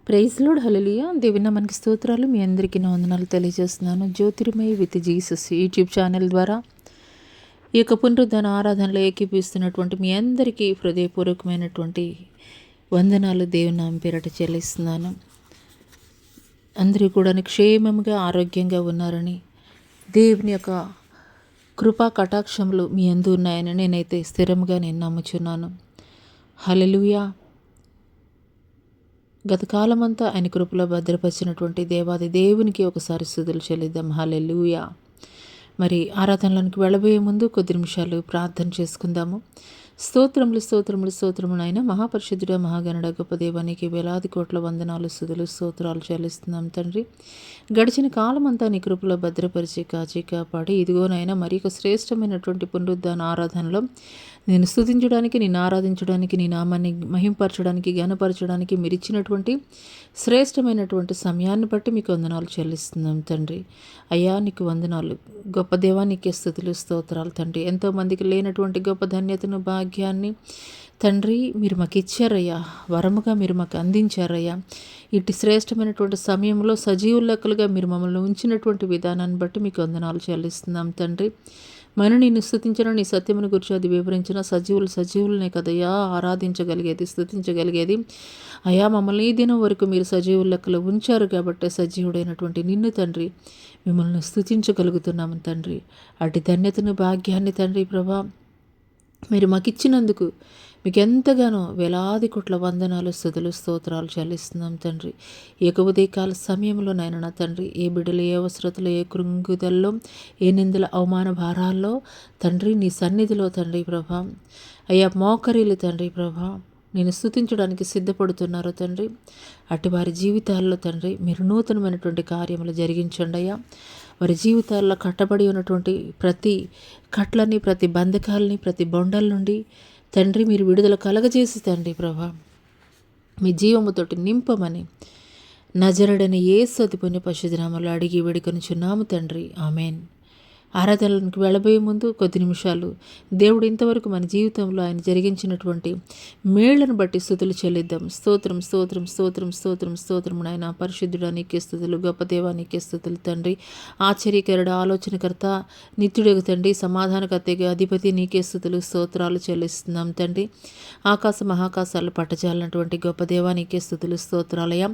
Praise lord, హల్లెలూయా. దేవుని నామానికి స్తోత్రాలు. మీ అందరికీ నా వందనాలు తెలియజేస్తున్నాను. Jyothirmayi with Jesus YouTube channel ద్వారా ఈ యొక్క పునరుద్ధాన ఆరాధనలో ఏకీపిస్తున్నటువంటి మీ అందరికీ హృదయపూర్వకమైనటువంటి వందనాలు దేవుని నామం పేరట చెల్లిస్తున్నాను. అందరూ కూడా క్షేమంగా ఆరోగ్యంగా ఉన్నారని, దేవుని యొక్క కృపా కటాక్షములు మీ అందు ఉన్నాయని నేనైతే స్థిరంగా నమ్ముచున్నాను. హల్లెలూయా. గత కాలమంతా ఆయన కృపలో భద్రపరిచినటువంటి దేవాది దేవునికి ఒకసారి స్తుతులు చెల్లిద్దాం. హల్లెలూయా. మరి ఆరాధనలోనికి వెళ్ళబోయే ముందు కొద్ది నిమిషాలు ప్రార్థన చేసుకుందాము. స్తోత్రములు స్తోత్రములు స్తోత్రములు నాయన, మహాపరిశుద్ధుడ మహాగణుడ గొప్ప దేవానికి వేలాది కోట్ల వందనాలు స్తుతులు స్తోత్రాలు చెల్లిస్తున్నాం తండ్రి. గడిచిన కాలమంతా నీ కృపలో భద్రపరిచి కాచి కాపాడి ఇదిగో నాయన మరి ఒక శ్రేష్టమైనటువంటి పునరుద్ధాన ఆరాధనలో నేను స్తుతించడానికి, నేను ఆరాధించడానికి, నీ నామాన్ని మహింపరచడానికి, ఘనపరచడానికి మీరు ఇచ్చినటువంటి శ్రేష్టమైనటువంటి సమయాన్ని బట్టి మీకు వందనాలు చెల్లిస్తున్నాం తండ్రి. అయ్యా నీకు వందనాలు. గొప్ప దేవా నీకే స్తుతులు స్తోత్రాలు తండ్రి. ఎంతోమందికి లేనటువంటి గొప్ప ధన్యతను, భాగ్యాన్ని తండ్రి మీరు మాకు ఇచ్చారయ్యా, వరముగా మీరు మాకు అందించారయ్యా. ఇటు శ్రేష్టమైనటువంటి సమయంలో సజీవుల లెక్కలుగా మీరు మమ్మల్ని ఉంచినటువంటి విధానాన్ని బట్టి మీకు వందనాలు చెల్లిస్తున్నాం తండ్రి. మనం నిన్ను స్తుతించిన, నీ సత్యమును గురించి అది వివరించిన సజీవులనే కదయ్యా ఆరాధించగలిగేది, స్తుతించగలిగేది. అయ్యా మమ్మల్ని ఈ దినం వరకు మీరు సజీవుల లెక్కలో ఉంచారు కాబట్టి సజీవుడైనటువంటి నిన్ను తండ్రి మిమ్మల్ని స్తుతించగలుగుతున్నాము తండ్రి. అటు ధన్యతను, భాగ్యాన్ని తండ్రి ప్రభా మీరు మాకు ఇచ్చినందుకు మీకు ఎంతగానో వేలాది కోట్ల వందనాలు, స్తుతులు, స్తోత్రాలు చెల్లిస్తున్నాం తండ్రి. ఉదయకాల సమయంలో నాయన నా తండ్రి ఏ బిడ్డలు ఏ అవసరతలో ఏ కృంగుదల్లో ఏ నిందల అవమాన భారాల్లో తండ్రి నీ సన్నిధిలో తండ్రి ప్రభా అయ్యా మోకరీలు తండ్రి ప్రభా నేను స్తుతించడానికి సిద్ధపడుతున్నారు తండ్రి. అటు వారి జీవితాల్లో తండ్రి మీరు నూతనమైనటువంటి కార్యములు జరిగించండి అయ్యా. వారి జీవితాల్లో కట్టబడి ఉన్నటువంటి ప్రతి కట్లని, ప్రతి బంధకాలని, ప్రతి బొండల నుండి తండ్రి మీరు విడుదల కలగజేసి తండ్రి ప్రభా మీ జీవముతోటి నింపమని నజరుడైన యేసు అతి పుణ్య పరిశుద్ధ నామములో అడిగి వేడుకొనుచున్నాము తండ్రి. ఆమెన్. ఆరాధనలకు వెళ్ళబోయే ముందు కొద్ది నిమిషాలు దేవుడు ఇంతవరకు మన జీవితంలో ఆయన జరిగించినటువంటి మేళ్లను బట్టి స్తుతులు చెల్లిద్దాం. స్తోత్రం స్తోత్రం స్తోత్రం స్తోత్రం స్తోత్రం నాయన. పరిశుద్ధుడా నీకే స్తుతులు, గొప్ప దేవా నీకే స్తుతులు తండ్రి. ఆశ్చర్యకరుడ, ఆలోచనకర్త, నిత్యుడగు తండ్రి, సమాధానకర్తగా అధిపతి నీకే స్తుతులు, స్తోత్రాలు చెల్లిస్తున్నాం తండ్రి. ఆకాశ మహాకాశాలు పట్టజాలన్నటువంటి గొప్ప దేవా నీకే స్తుతులు, స్తోత్రాలయ్యా.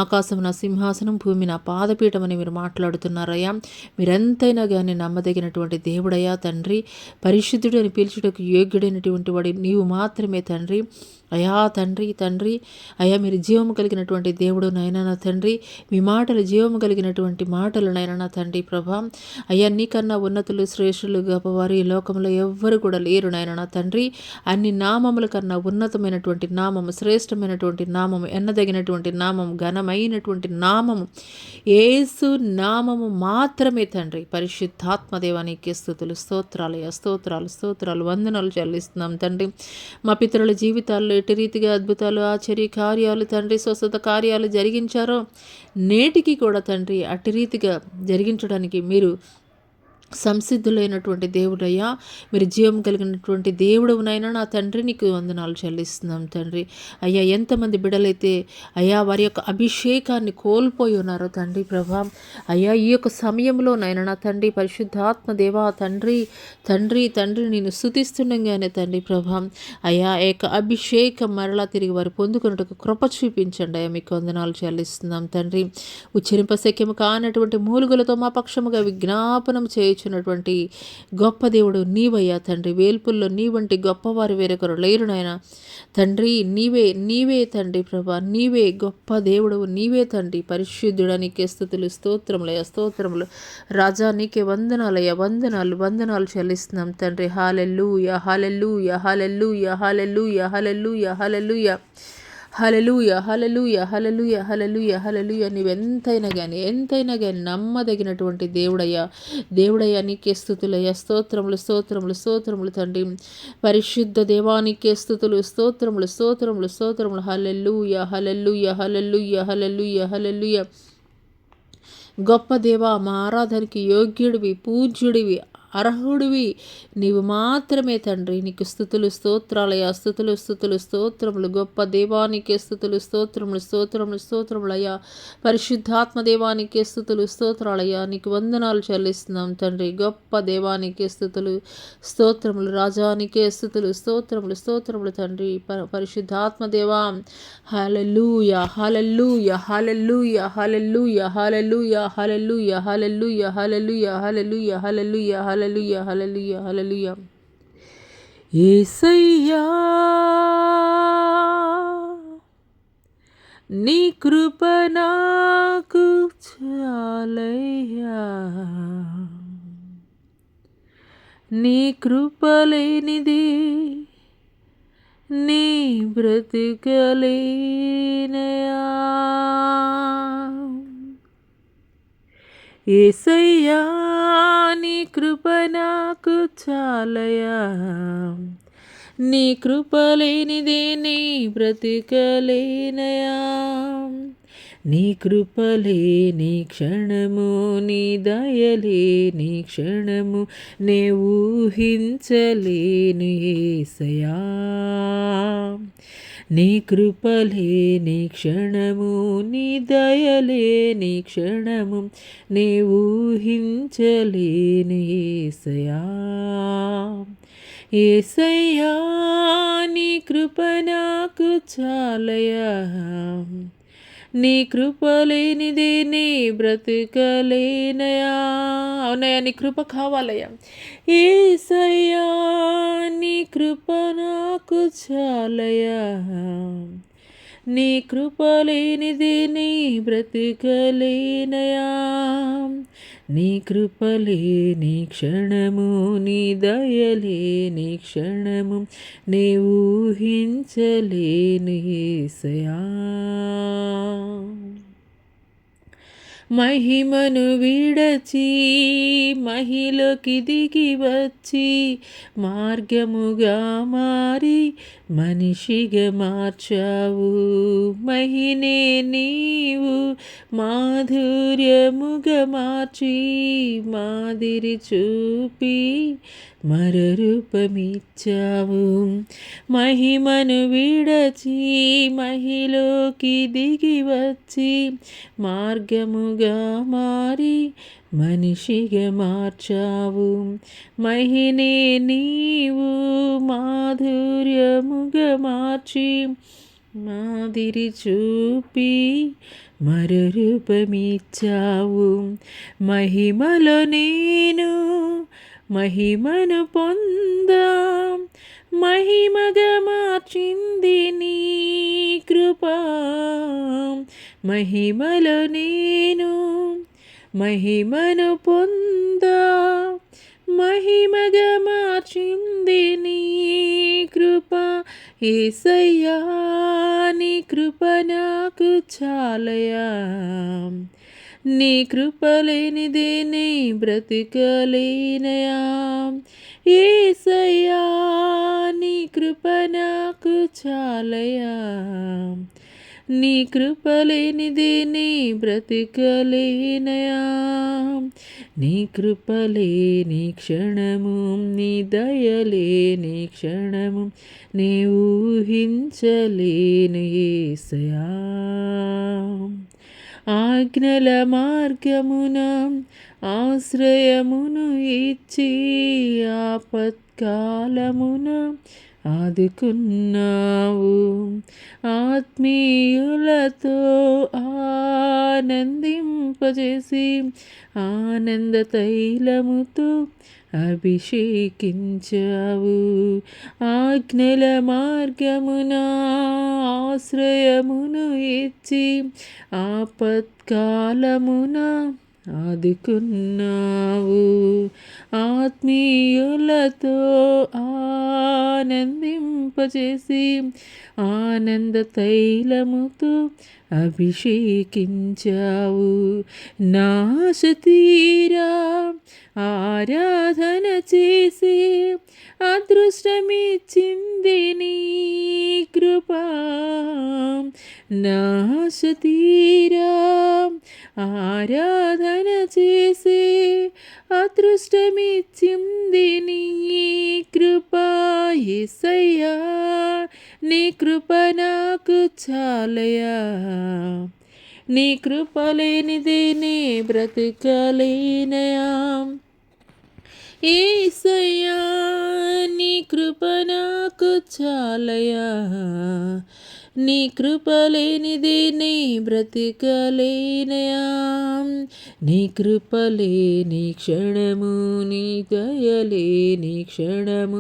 ఆకాశం నా సింహాసనం, భూమి నా పాదపీఠం అని మీరు మాట్లాడుతున్నారయ్యా. మీరెంతైనా కానీ నమ్మదగినటువంటి దేవుడయ్యా తండ్రి. పరిశుద్ధుడు అని పిలుచుటకు యోగ్యుడైనటువంటి వాడు నీవు మాత్రమే తండ్రి. అయా తండ్రి తండ్రి అయ్యా మీరు జీవము కలిగినటువంటి దేవుడు నాయన నా తండ్రి. మీ మాటలు జీవము కలిగినటువంటి మాటలు నాయన నా తండ్రి ప్రభా. అయ్యా నీకన్నా ఉన్నతులు, శ్రేష్ఠులు, గొప్పవారు ఈ లోకంలో ఎవ్వరు కూడా లేరు నాయన నా తండ్రి. అన్ని నామముల కన్నా ఉన్నతమైనటువంటి నామము, శ్రేష్టమైనటువంటి నామము, ఎన్నదగినటువంటి నామము, ఘనమైనటువంటి నామము యేసు నామము మాత్రమే తండ్రి. పరిశుద్ధాత్మదేవానికి స్తుతులు, స్తోత్రాలయ స్తోత్రాలు స్తోత్రాలు వందనాలు చెల్లిస్తున్నాం తండ్రి. మా పితరుల జీవితాల్లో ఎటు రీతిగా అద్భుతాలు, ఆశ్చర్య కార్యాలు తండ్రి, స్వస్థత కార్యాలు జరిగించారో నేటికి కూడా తండ్రి అటు రీతిగా జరిగించడానికి మీరు సంసిద్ధులైనటువంటి దేవుడయ్యా. మీరు జీవం కలిగినటువంటి దేవుడునైనా నా తండ్రి నీకు వందనాలు చెల్లిస్తున్నాం తండ్రి. అయ్యా ఎంతమంది బిడ్డలైతే అయ్యా వారి యొక్క అభిషేకాన్ని కోల్పోయి ఉన్నారో తండ్రి ప్రభా. అయ్యా ఈ యొక్క సమయంలో నైనా నా తండ్రి పరిశుద్ధాత్మ దేవా తండ్రి తండ్రి తండ్రి నేను స్తుతిస్తుండగానే తండ్రి ప్రభా అయ్యా యొక్క అభిషేకం మరలా తిరిగి వారు పొందుకున్నట్టుకు కృప చూపించండి అయ్యా. మీకు వందనాలు చెల్లిస్తున్నాం తండ్రి. ఉచ్చరింపశక్యము కానటువంటి మూలుగులతో మా పక్షముగా విజ్ఞాపనం చేయొచ్చు టువంటి గొప్ప దేవుడు నీవయ్యా తండ్రి. వేల్పుల్లో నీ వంటి గొప్పవారు వేరొకరు లేరు నాయన తండ్రి. నీవే తండ్రి ప్రభా, నీవే గొప్ప దేవుడు, నీవే తండ్రి. పరిశుద్ధుడా నీకే స్తుతులు, స్తోత్రములయ్యా స్తోత్రములు. రాజా నీకే వందనాలయ్యా, వందనాలు వందనాలు చెల్లిస్తున్నాం తండ్రి. హల్లెలూయా హల్లెలూయా హల్లెలూయా హల్లెలూయా హల్లెలూయా హల్లెలూయా హల్లెలూయా హల్లెలూయా హల్లెలూయా హల్లెలూయా హల్లెలూయా. నీవెంతైనా కానీ నమ్మదగినటువంటి దేవుడయ్యా నీకే స్తుతులయ్యా. స్తోత్రములు స్తోత్రములు స్తోత్రములు తండ్రి. పరిశుద్ధ దేవానికే స్తుతులు, స్తోత్రములు స్తోత్రములు స్తోత్రములు. హల్లెలూయా హల్లెలూయా హల్లెలూయా హల్లెలూయా హల్లెలూయా. గొప్ప దేవా మా ఆరాధనకి యోగ్యుడివి, పూజ్యుడివి, అర్హుడివి నీవు మాత్రమే తండ్రి. నీకు స్తుతులు స్తోత్రాలయ్యా, స్తుతులు స్తుతులు స్తోత్రములు. గొప్ప దేవానికే స్తుతులు స్తోత్రములు స్తోత్రములు స్తోత్రములయ్యా. పరిశుద్ధాత్మ దేవానికే స్తుతులు స్తోత్రాలయ్యా. నీకు వందనాలు చెల్లిస్తున్నాం తండ్రి. గొప్ప దేవానికే స్తుతులు స్తోత్రములు. రాజానికే స్తుతులు స్తోత్రములు స్తోత్రములు తండ్రి. పరిశుద్ధాత్మ దేవా, హల్లెలూయా హల్లెలూయా హల్లెలూయా హల్లెలూయా హల్లెలూయా హల్లెలూయా హల్లెలూయా హల్లెలూయా హల్లెలూయా హల్లెలూయా హల్లెలూయా హల్లెలూయా హల్లెలూయా. యేసయ్యా నీ కృప నాకు చాలయ్యా, నీ కృప లేనిదే నీ బ్రతుకలేనయా. యేసయ్యా నీ కృప నాకు చాలయా, నీ కృప లేనిదే నీ బ్రతుకలేనయా. నీ కృపలేని క్షణము, నీ దయలేని క్షణము నే ఊహించలేను యేసయ్యా. నీ కృపలేని క్షణము, నీ దయలేని క్షణము నే ఊహించలేను యేసయ్యా. యేసయ్యా నీ కృప నాకు చాలయా, నీ కృప లేనిదే నీ బ్రతుకలేనయా. అవునయ్యా, నీ కృప కావాలయ్యా. యేసయ్యా నీ కృప నాకు చాలయా, నీ కృప లేనిదే నీ బ్రతుకలేనయా. నీ కృపలేని క్షణము, నీ దయలేని క్షణము నే ఊహించలేను యేసయ్యా. మహిమను విడచి మహిలోకి దిగి వచ్చి మార్గముగా మారి మనిషిగా మార్చావు. మహినే నీవు మాధుర్యముగా మార్చి మాదిరి చూపి మరరూపమిచ్చావు. మహిమను విడచి మహిలోకి దిగి వచ్చి మార్గముగా మారి మనిషిగా మార్చావు. మహినే నీవు మాధుర్యముగా మార్చి మాదిరి చూపి మరరూపమిచ్చావు. మహిమలో నేను మహిమను పొందా, మహిమగా మార్చింది నీ కృపా. మహిమలో నేను మహిమను పొందా, మహిమగా మార్చింది నీ కృప. యేసయ్యా నీ కృప నాకు చాలయా, నీ కృప లేనిదే నీ బ్రతుకలేనయా. యేసయ్యా నీ కృప నాకు చాలయా, నీ కృప లేనిదే నీ బ్రతుకలేనయా. నీ కృప లేని క్షణము, నీ దయలేని క్షణము నే ఊహించలేను యేసయ్యా. ఆజ్ఞల మార్గమున ఆశ్రయమును ఇచ్చి ఆపత్కాలమున ఆదుకున్నావు. ఆత్మీయులతో ఆనందింపజేసి ఆనంద తైలముతో అభిషేకించావు. ఆజ్ఞల మార్గమున ఆశ్రయమును ఇచ్చి ఆపత్కాలమున ఆదుకున్నావు. ఆత్మీయులతో ఆనందింపజేసి ఆనంద తైలముతో అభిషేకించావు. నాశ తీరా ఆరాధన చేసి అదృష్టమిచ్చింది నీ కృపా. నాశ తీరా ఆరాధన చేసి అదృష్టమిచ్చింది నీ కృపా యేసయ్యా, నీ కృప నాకు చాలయా, నీ కృప లేనిదే నే బ్రతకలేనయా. యేసయ్యా, నీ కృప నాకు చాలయా, నీ కృప లేనిదే నే బ్రతకలేనయా. నీ కృప లేని క్షణము, నీ దయలేని క్షణము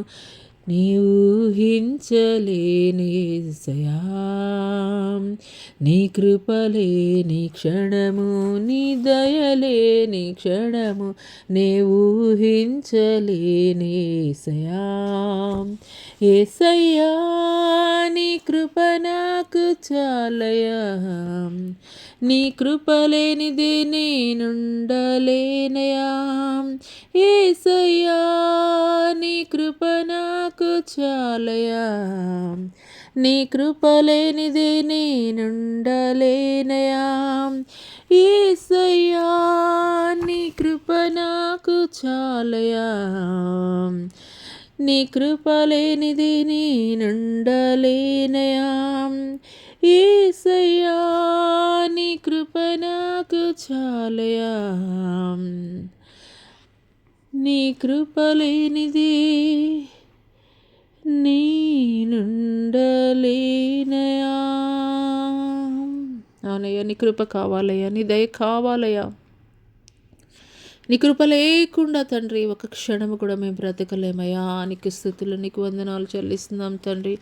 నీ ఊహించలేని యేసయ్యా. నీ కృపలేని క్షణము, నీ దయలేని క్షణము నే ఊహించలేని యేసయ్యా. యేసయ్యా, నీ కృప నాకు చాలయా, నీ కృప లేనిదే నేనుండలేనయా. యేసయ్యా, నీ కృప నాకు చాలయా, నీ కృప లేనిదే నేనుండలేనయా. యేసయ్యా, నీ కృప నాకు చాలయా, నీ కృప లేనిదే నేనుండలేనయా. యేసయ్యా, నీ కృప నాకు చాలయా, నీ కృప లేనిదే నేనుండలేనయా. అవునయ్యా, నీ కృప కావాలయ్యా, నీ దయ కావాలయ్యా. నీ కృప లేకుండా తండ్రి ఒక క్షణము కూడా మేము బ్రతకలేమయ్యా. నీకు స్తుతులు, నీకు వందనాలు చెల్లిస్తున్నాం తండ్రి.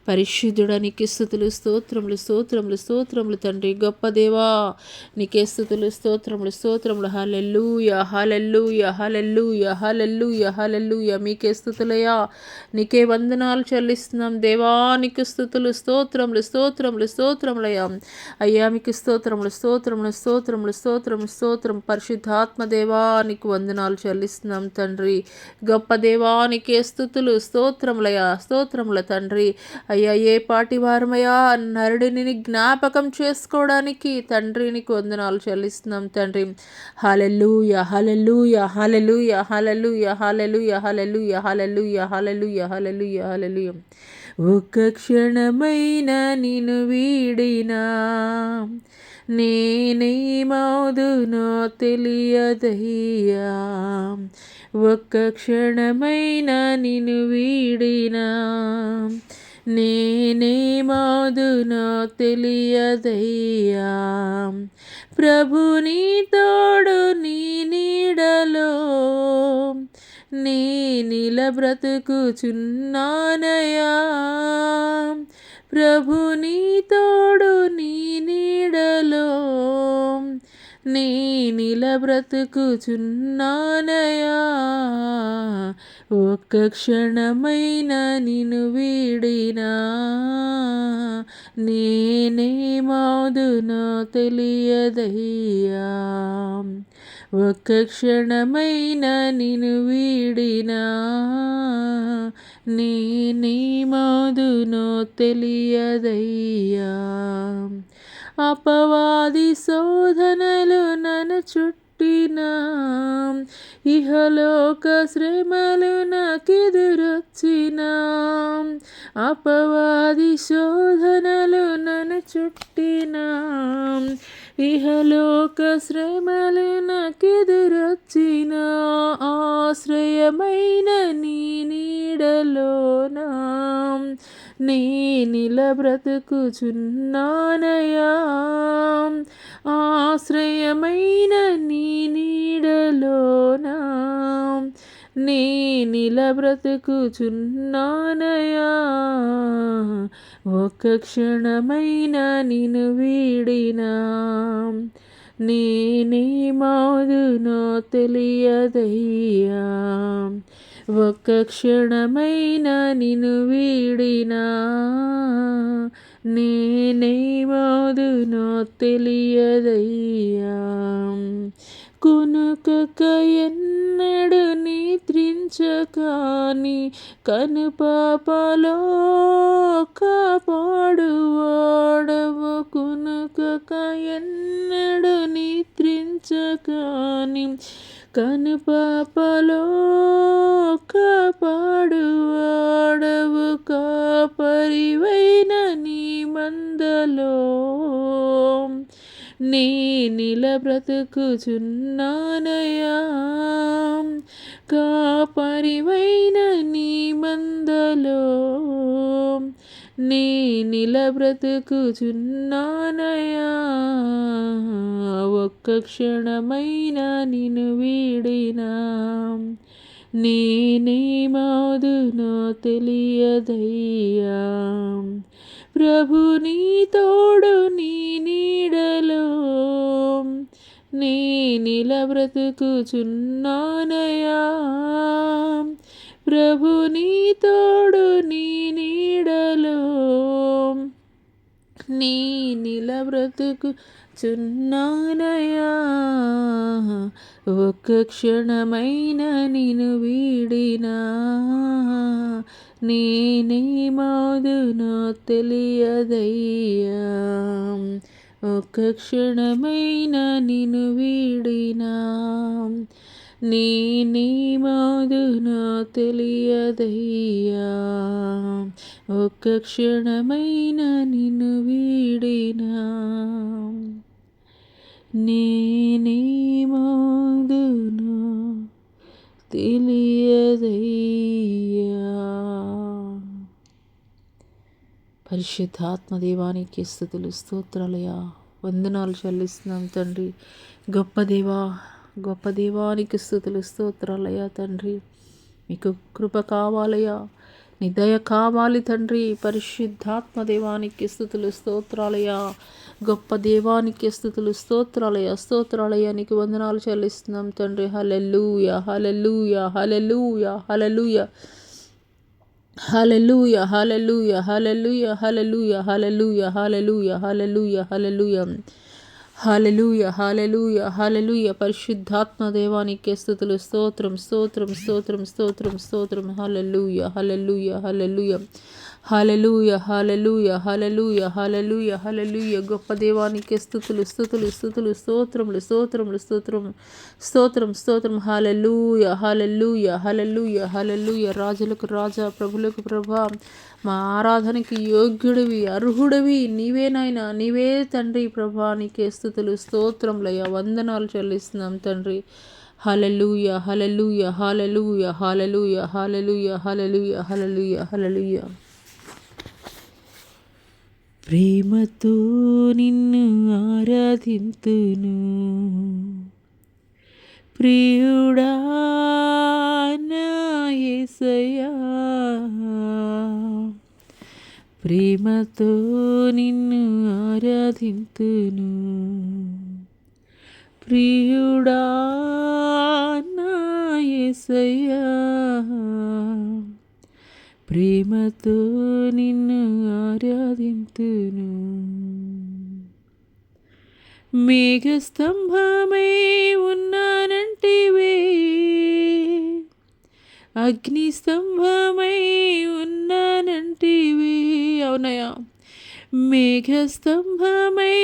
పరిశుద్ధుడా, నీకు స్తుతులు, స్తోత్రములు, స్తోత్రములు, స్తోత్రములు తండ్రి. గొప్ప దేవా, నీకే స్తుతులు, స్తోత్రములు, స్తోత్రములు. హల్లెలూయా, హల్లెలూయా, హల్లెలూయా, హల్లెలూయా, హల్లెలూయా. మీకే స్తుతులయ్యా, నీకే వందనాలు చెల్లిస్తున్నాం దేవా. నీకు స్తుతులు, స్తోత్రములు, స్తోత్రములు, స్తోత్రములయ్యా. అయ్యా మీకు స్తోత్రములు, స్తోత్రములు, స్తోత్రములు, స్తోత్రము, స్తోత్రం. పరిశుద్ధాత్మ దేవా, నీకు వందనాలు చెల్లిస్తున్నాం తండ్రి. గొప్ప దేవానికే స్తుతులు, స్తోత్రములయ్యా, స్తోత్రముల తండ్రి. అయ్యా, ఏ పాటి వారమయ్యా నరుడిని జ్ఞాపకం చేసుకోవడానికి తండ్రి నీకు వందనాలు చెల్లిస్తున్నాం తండ్రి. హల్లెలూయా, హల్లెలూయా, హల్లెలూయా, హల్లెలూయా, హల్లెలూయా, హల్లెలూయా, హల్లెలూయా, హల్లెలూయా, హల్లెలూయా, హల్లెలూయా. ఒక్క క్షణమైన నిన్ను వీడినా నేనేమవుదునో తెలియదయ్యా. ఒక్క క్షణమైన నిన్ను వీడినా నేనేమవుదునో తెలియదయ్యా. ప్రభు నీ తోడు, నీ నీడలో నీ నిలబ్రతుకుచున్నానయా. ప్రభు నీ తోడు, నీ నీడలో నీ నిలబ్రతుకుచున్నానయా. ఒక్క క్షణమైన నిన్ను వీడినా నేనేమవుదునో తెలియదయ్యా. ఒక్క క్షణమైన నిన్ను వీడినా నేనేమవుదునో తెలియదయ్యా. అపవాది శోధనలు నన్ను చుట్టినా, ఇహలోక శ్రమలు నాకెదురొచ్చినా. అపవాది శోధనలు నన్ను చుట్టినా, ఇహలోక శ్రమలు నాకెదురొచ్చినా. ఆశ్రయమైన నీ నీడలోనా నీ నిలబ్రతుకుచున్నానయా. ఆశ్రయమైన నీ నీడలోనా నీ నిలబ్రతుకుచున్నానయా. ఒక్క క్షణమైన నిన్ను వీడినా నేనేమవుదునో తెలియదయ్యా. ఒక్క క్షణమైన నిన్ను వీడినా నేనేమవుదునో తెలియదయ్యా. కునుకక ఎన్నడు నిద్రించకాని కనుపాపలో కాపాడువాడవు. కునుకక ఎన్నడు నిద్రించకాని కనుపాపలో కాపాడువాడవు, కాపరివైన నీ మందలో నీ నిలబ్రతుకుచున్నానయా. కాపరివైన నీ మందలో నీ నిలబ్రతుకుచున్నానయా. ఒక్క క్షణమైన నిన్ను వీడినా నేనేమాదునో తెలియదయ్యా. ప్రభు నీ తోడు నీ నీడలో నీ నిలబ్రతుకుచున్నానయా. ప్రభు నీ తోడు నీ నీడలో నీ నిలబ్రతుకుచున్నానయా. ఒక్క క్షణమైన నిన్ను వీడినా నేనేమాదునో తెలియదయ్యా. ఒక్క క్షణమైన నిన్ను వీడినా నేనేమాదునో తెలియదయ్యా. ఒక్క క్షణమైన నిన్ను వీడినా నేనేమాదునో తెలియదయ్యా. పరిశుద్ధాత్మ దేవానికి స్తుతులు స్తోత్రాలయా. వందనాలు చెల్లిస్తున్నాం తండ్రి. గొప్ప దేవా, గొప్ప దేవానికి స్తుతులు స్తోత్రాలయ్యా తండ్రి. మీకు కృప కావాలయ్యా, నీ దయ కావాలి తండ్రి. పరిశుద్ధాత్మ దేవానికి స్తుతులు స్తోత్రాలయ్యా. గొప్ప దేవానికి స్తుతులు స్తోత్రాలయ్యా, స్తోత్రాలయ్యా. నీకు వందనాలు చెల్లిస్తున్నాం తండ్రి. హల్లెలూయా, హల్లెలూయా, హల్లెలూయా, హల్లెలూయా, హల్లెలూయా, హల్లెలూయా, హల్లెలూయా, హల్లెలూయా, హల్లెలూయా, హల్లెలూయా, హల్లెలూయా, హల్లెలూయా, హల్లెలూయా, హల్లెలూయా, హల్లెలూయా. పరిశుద్ధాత్మ దేవానికి స్తుతులు. స్తోత్రం, స్తోత్రం, స్తోత్రం, స్తోత్రం, స్తోత్రం. హల్లెలూయా, హల్లెలూయా, హల్లెలూయా, హల్లెలూయా, హల్లెలూయా, హల్లెలూయా, హల్లెలూయా, హల్లెలూయా. గొప్ప దేవానికి స్తుతులు, స్తుతులు, స్తుతులు, స్తోత్రములు, స్తోత్రములు, స్తోత్రం, స్తోత్రం, స్తోత్రం. హల్లెలూయా, హల్లెలూయా, హల్లెలూయా, హల్లెలూయా. రాజులకు రాజా, ప్రభులకు ప్రభా, మా ఆరాధనకి యోగ్యుడివి, అర్హుడివి నీవే నాయనా, నీవే తండ్రి. ప్రభా నీకే స్తుతులు, స్తోత్రములయ్యా. వందనాలు చెల్లిస్తున్నాం తండ్రి. హల్లెలూయా, హల్లెలూయా, హల్లెలూయా, హల్లెలూయా, హల్లెలూయా, హల్లెలూయా, హల్లెలూయా, హల్లెలూయా. ప్రేమతో నిన్ను ఆరాధింతును ప్రియుడా నా యేసయ్యా. ప్రేమతో నిన్ను ఆరాధింతును ప్రియుడా నా యేసయ్యా. ప్రేమతో నిన్ను ఆరాధింతును. మేఘస్తంభమై ఉన్నానంటివే, అగ్నిస్తంభమై ఉన్నానంటివే. అవునయ్యా. మేఘస్తంభమై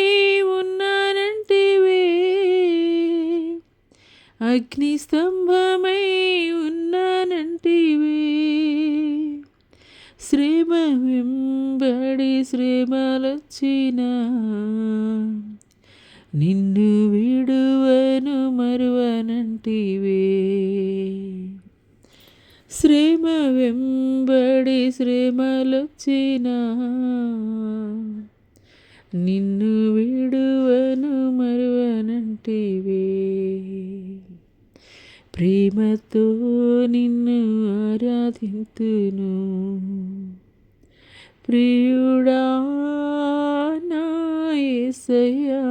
ఉన్నానంటివే, అగ్నిస్తంభమై ఉన్నానంటివే. శ్రమ వెంబడి శ్రమలొచ్చినా నిన్ను విడువను మరువనంటివే. శ్రమ వెంబడి శ్రమలొచ్చినా నిన్ను విడువను మరువనంటివే. ప్రేమతో నిన్ను ఆరాధింతును ప్రియుడా నా యేసయ్యా.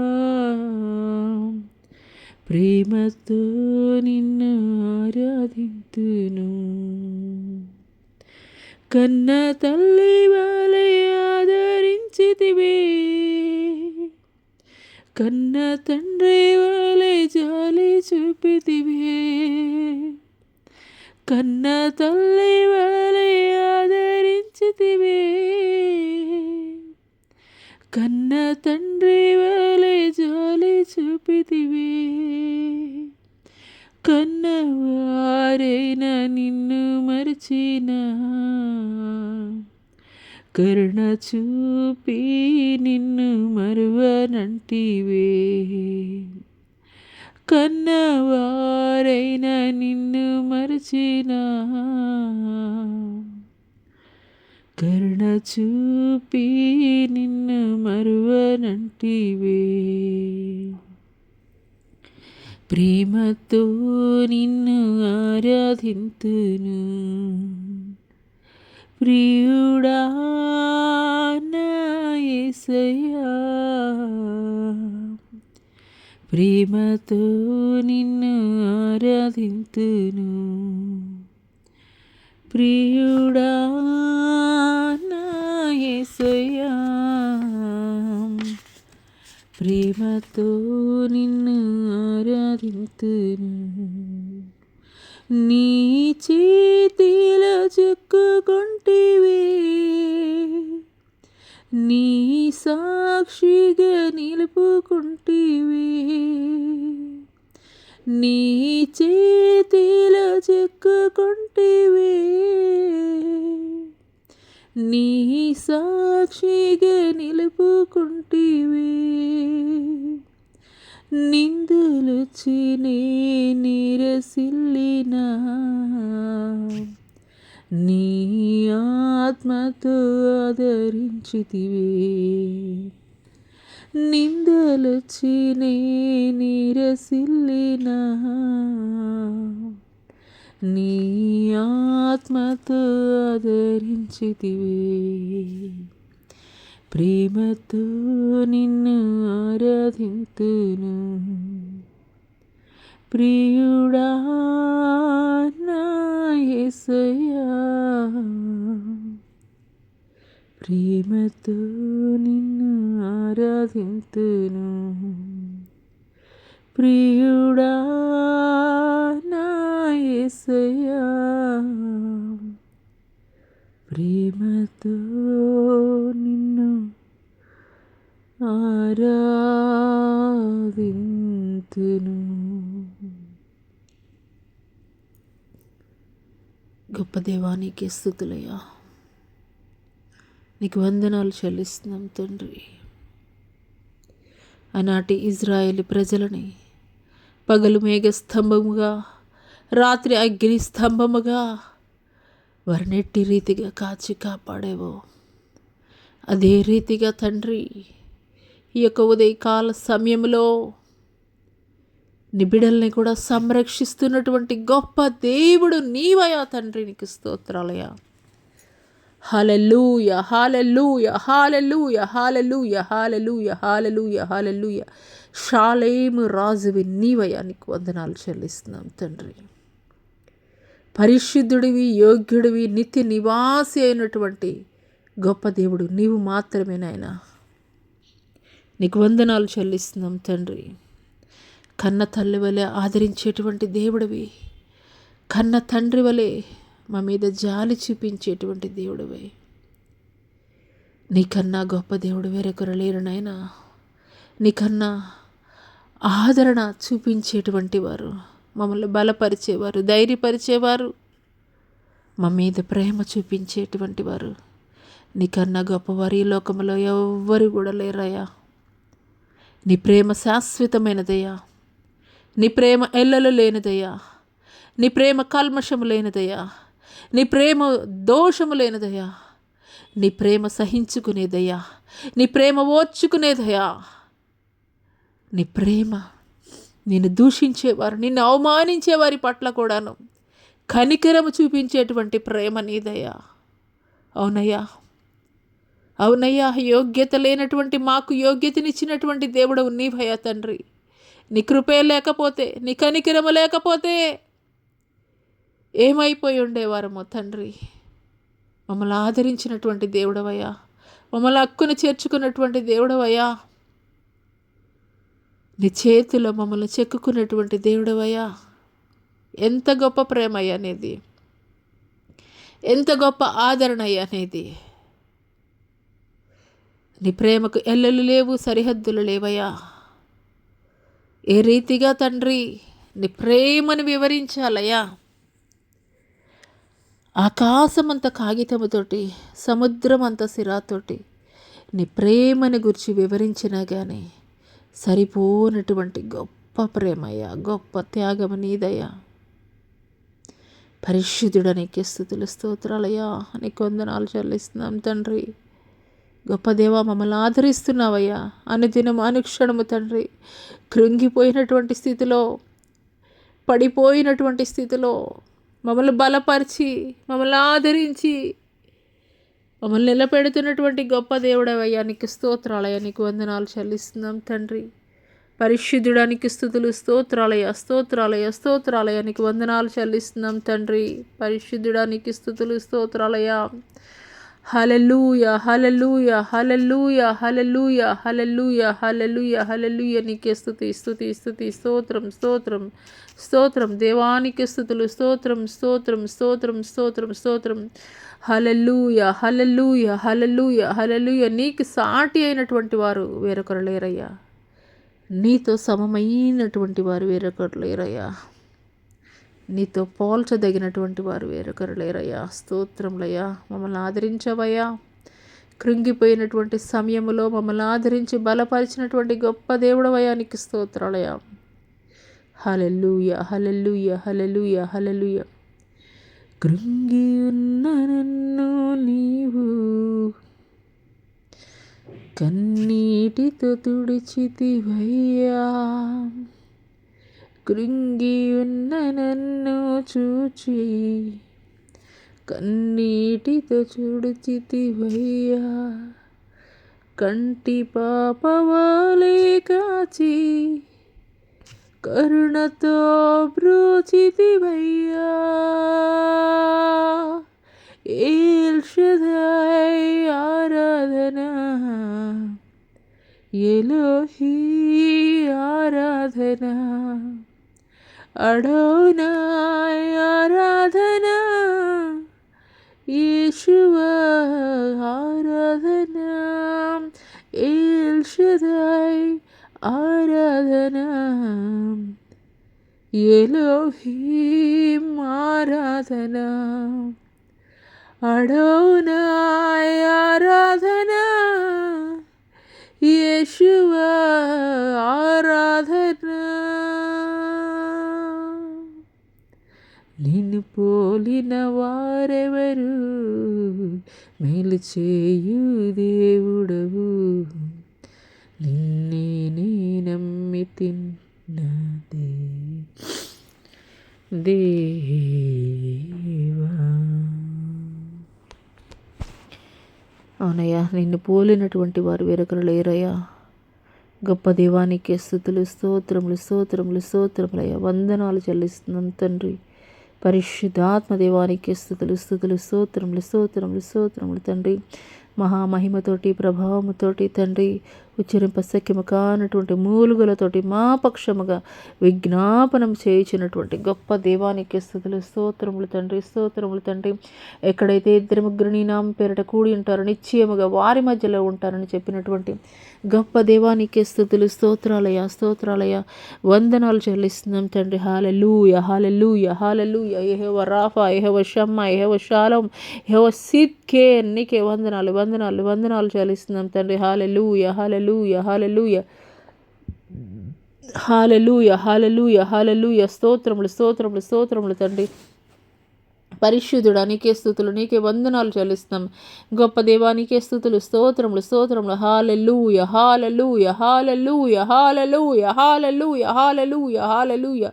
ప్రేమతో నిన్ను ఆరాధింతును. కన్న తల్లి వలె ఆదరించితివే, కన్న తండ్రి వలె జాలి చూపితివే. కన్న తల్లి వలె ఆదరించితివే, కన్న తండ్రి వలె జాలి చూపితివే. కన్నవారైన నిన్ను మరచిన కరుణ చూపి నిన్ను మరువనంటివే. కన్నవారైన నిన్ను మరచిన కరుణ చూపి నిన్ను మరువనంటివే. ప్రేమతో నిన్ను ఆరాధింతును ప్రియుడా నా యేసయ్యా. ప్రేమతో నిన్ను ఆరాధింతును ప్రియుడా నా యేసయ్యా. ప్రేమతో నిన్ను ఆరాధింతును. నీ చేతిలో చెక్కుకుంటివే, నీ సాక్షిగా నిలుపుకుంటివే. నీ చేతిలో చెక్కుకుంటివే, నీ సాక్షిగా నిలుపుకుంటివే. నిందులొచ్చి నే నిరసిల్లినా నీ ఆత్మతో ఆదరించితివే. నిందలొచ్చి నే నిరసిల్లినా నీ ఆత్మతో ఆదరించితివే. ప్రేమతో నిన్ను ఆరాధింతును ప్రియుడా నా యేసయ్యా. ప్రేమతో నిన్ను ఆరాధింతును ప్రియుడా నా యేసయ్యా. ప్రేమతో నిన్ను ఆరాధింతును. గొప్ప దేవానికి స్తుతులయ్యా, నీకు వందనాలు చెల్లిస్తున్నాం తండ్రి. ఆనాటి ఇజ్రాయేలు ప్రజలని పగలు మేఘ స్తంభముగా రాత్రి అగ్ని స్తంభముగా వారినెట్టి రీతిగా కాచి కాపాడేవో అదే రీతిగా తండ్రి ఈ యొక్క ఉదయకాల సమయంలో నీ బిడ్డల్ని కూడా సంరక్షిస్తున్నటువంటి గొప్ప దేవుడు నీవయ్యా తండ్రి. నీకు స్తోత్రాలయ్యా. హల్లెలూయా, హల్లెలూయా, హల్లెలూయా, హల్లెలూయా, హల్లెలూయా, హల్లెలూయా, హల్లెలూయా. షాలేము రాజువి నీవయ్యా, నీకు వందనాలు చెల్లిస్తున్నాం తండ్రి. పరిశుద్ధుడివి, యోగ్యుడివి, నిత్య నివాసి అయినటువంటి గొప్ప దేవుడు నీవు మాత్రమే నాయనా. నీకు వందనాలు చెల్లిస్తున్నాం తండ్రి. కన్న తల్లి వలె ఆదరించేటువంటి దేవుడివి, కన్న తండ్రి వలె మా మీద జాలి చూపించేటువంటి దేవుడివే. నీకన్నా గొప్ప దేవుడు వేరొకరు లేరు నాయనా. నీకన్నా ఆదరణ చూపించేటువంటి వారు, మమ్మల్ని బలపరిచేవారు, ధైర్యపరిచేవారు, మా మీద ప్రేమ చూపించేటువంటి వారు నీకన్నా గొప్పవారు ఈ లోకంలో ఎవ్వరు కూడా లేరయ్యా. నీ ప్రేమ శాశ్వతమైనదయ్యా, నీ ప్రేమ ఎల్లలు లేనిదయ్యా, నీ ప్రేమ కల్మషము లేనిదయ్యా, నీ ప్రేమ దోషము లేనిదయ్యా, నీ ప్రేమ సహించుకునేదయ్యా, నీ ప్రేమ ఓర్చుకునేదయ్యా. నీ ప్రేమ నిన్ను దూషించేవారు, నిన్ను అవమానించేవారి పట్ల కూడాను కనికరము చూపించేటువంటి ప్రేమ నీదయ్యా. అవునయ్యా, అవునయ్యా. యోగ్యత లేనటువంటి మాకు యోగ్యతనిచ్చినటువంటి దేవుడు నీవయ్యా తండ్రి. నీ కృపే లేకపోతే, నీ కనికరము లేకపోతే ఏమైపోయి ఉండేవారమో తండ్రి. మమ్మల్ని ఆదరించినటువంటి దేవుడవయ్యా, మమ్మల్ని హక్కును చేర్చుకున్నటువంటి దేవుడవయ్యా, నీ చేతిలో మమ్మల్ని చెక్కుకున్నటువంటి దేవుడవయ్యా. ఎంత గొప్ప ప్రేమ అయ్యా అనేది, ఎంత గొప్ప ఆదరణ అయ్యా అనేది. నీ ప్రేమకు ఎల్లలు లేవు, సరిహద్దులు లేవయ్యా. ఏ రీతిగా తండ్రి నీ ప్రేమను వివరించాలయ్యా. ఆకాశం అంత కాగితముతోటి, సముద్రం అంత సిరాతోటి నీ ప్రేమను గురించి వివరించినా కానీ సరిపోనటువంటి గొప్ప ప్రేమయ్యా, గొప్ప త్యాగము నీదయ్యా. పరిశుద్ధుడనికి స్తుతులు స్తోత్రాలయ్యా, నీకు వందనాలు చెల్లిస్తున్నాం తండ్రి. గొప్ప దేవా, మమ్మల్ని ఆదరిస్తున్నావయ్యా అనుదినం అనుక్షణము తండ్రి. కృంగిపోయినటువంటి స్థితిలో, పడిపోయినటువంటి స్థితిలో మమ్మల్ని బలపరిచి, మమ్మల్ని ఆదరించి, మమ్మల్ని నిలబెడుతున్నటువంటి గొప్ప దేవుడవయ్యా, నీకు స్తోత్రాలయ్యా, నీకు వందనాలు చెల్లిస్తున్నాం తండ్రి. పరిశుద్ధుడానికి స్తుతులు స్తోత్రాలయ స్తోత్రాలయ స్తోత్రాలయ, నీకు వందనాలు చెల్లిస్తున్నాం తండ్రి. పరిశుద్ధుడానికి స్తుతులు స్తోత్రాలయ. హల్లెలూయా హల్లెలూయా హల్లెలూయా హల్లెలూయా హల్లెలూయా హల్లెలూయా హల్లెలూయా, నీకే స్తుతి స్తుతి స్తుతి స్తోత్రం స్తోత్రం స్తోత్రం. దేవానికి స్తుతులు స్తోత్రం స్తోత్రం స్తోత్రం స్తోత్రం స్తోత్రం. హల్లెలూయా హల్లెలూయా హల్లెలూయా హల్లెలూయా. నీకు సాటి అయినటువంటి వారు వేరొకరు లేరయ్యా. నీతో సమమైనటువంటి వారు వేరొకరు లేరయ్యా. నీతో పోల్చదగినటువంటి వారు వేరొకరు లేరయ్యా. స్తోత్రములయ్యా, మమ్మల్ని ఆదరించవయ్యా. కృంగిపోయినటువంటి సమయంలో మమ్మల్ని ఆదరించి బలపరిచినటువంటి గొప్ప దేవుడవయ్యా, నీకు స్తోత్రాలయ్యా. హల్లెలూయా హల్లెలూయా హల్లెలూయా హల్లెలూయా. కృంగి ఉన్న నన్ను నీవు కన్నీటితో తుడిచితివయ్యా. కృంగి ఉన్న నన్ను చూచి కన్నీటితో తుడిచితివయ్యా. కంటి పాపవాలే కాచి కరుణతో బ్రోచితివయ్యా. ఎల్ షదాయ్ ఆరాధనా, ఎలోహీ ఆరాధనా, అడోనాయ్ ఆరాధనా, యేషువా ఆరాధనా, ఎల్ షదాయ్ ఆరాధనా, ఎలోహీం ఆరాధనా, అడోనాయ్ ఆరాధనా, యేషువా ఆరాధనా. నిన్ను పోలిన వారెవరు, మేలు చేయు దేవుడవు, నిన్నే నీ నమ్మి తిన్నదే దేవా. అవునయ్యా, నిన్ను పోలినటువంటి వారు వేరొకరు లేరయ్యా. గొప్ప దేవానికి స్తుతులు స్తోత్రములు స్తోత్రములు స్తోత్రములయ్యా. వందనాలు చెల్లిస్తున్నాం తండ్రి. పరిశుద్ధాత్మ దేవానికి స్తుతులు స్తుతులు స్తోత్రములు స్తోత్రములు స్తోత్రములు తండ్రి. మహామహిమతోటి ప్రభావముతోటి తండ్రి, ఉచ్చరింపశక్యము కానటువంటి మూలుగులతోటి మా పక్షముగా విజ్ఞాపనం చేయించినటువంటి గొప్ప దేవానికి స్తుతులు స్తోత్రములు తండ్రి. స్తోత్రములు తండ్రి. ఎక్కడైతే ఇద్దరు ముగ్గురు నీ నామం పేరిట కూడి ఉంటారో నిశ్చయముగా వారి మధ్యలో ఉంటారని చెప్పినటువంటి గొప్ప దేవానికి స్తుతులు స్తోత్రాలయ స్తోత్రాలయ. వందనాలు చెల్లిస్తున్నాం తండ్రి. హల్లెలూయా హల్లెలూయా హల్లెలూయా. యెహోవా రాఫా, యెహోవా షమ్మా, యెహోవా షాలోమ్, యెహోవా సిద్కే, నీకే వందనాలు వందనాలు వందనాలు చెల్లిస్తున్నాం తండ్రి. హల్లెలూయా హల్లెలూయా హల్లెలూయా హల్లెలూయా హల్లెలూయా హల్లెలూయా. స్తోత్రములు స్తోత్రములు స్తోత్రములు తండ్రి. పరిశుద్ధుడా, నీకే స్తుతులు, నీకే వందనాలు చెల్లిస్తున్నాం. గొప్ప దేవా, నీకే స్తుతులు స్తోత్రములు స్తోత్రములు. హల్లెలూయా హల్లెలూయా హల్లెలూయా హల్లెలూయా హల్లెలూయా హల్లెలూయా హల్లెలూయా.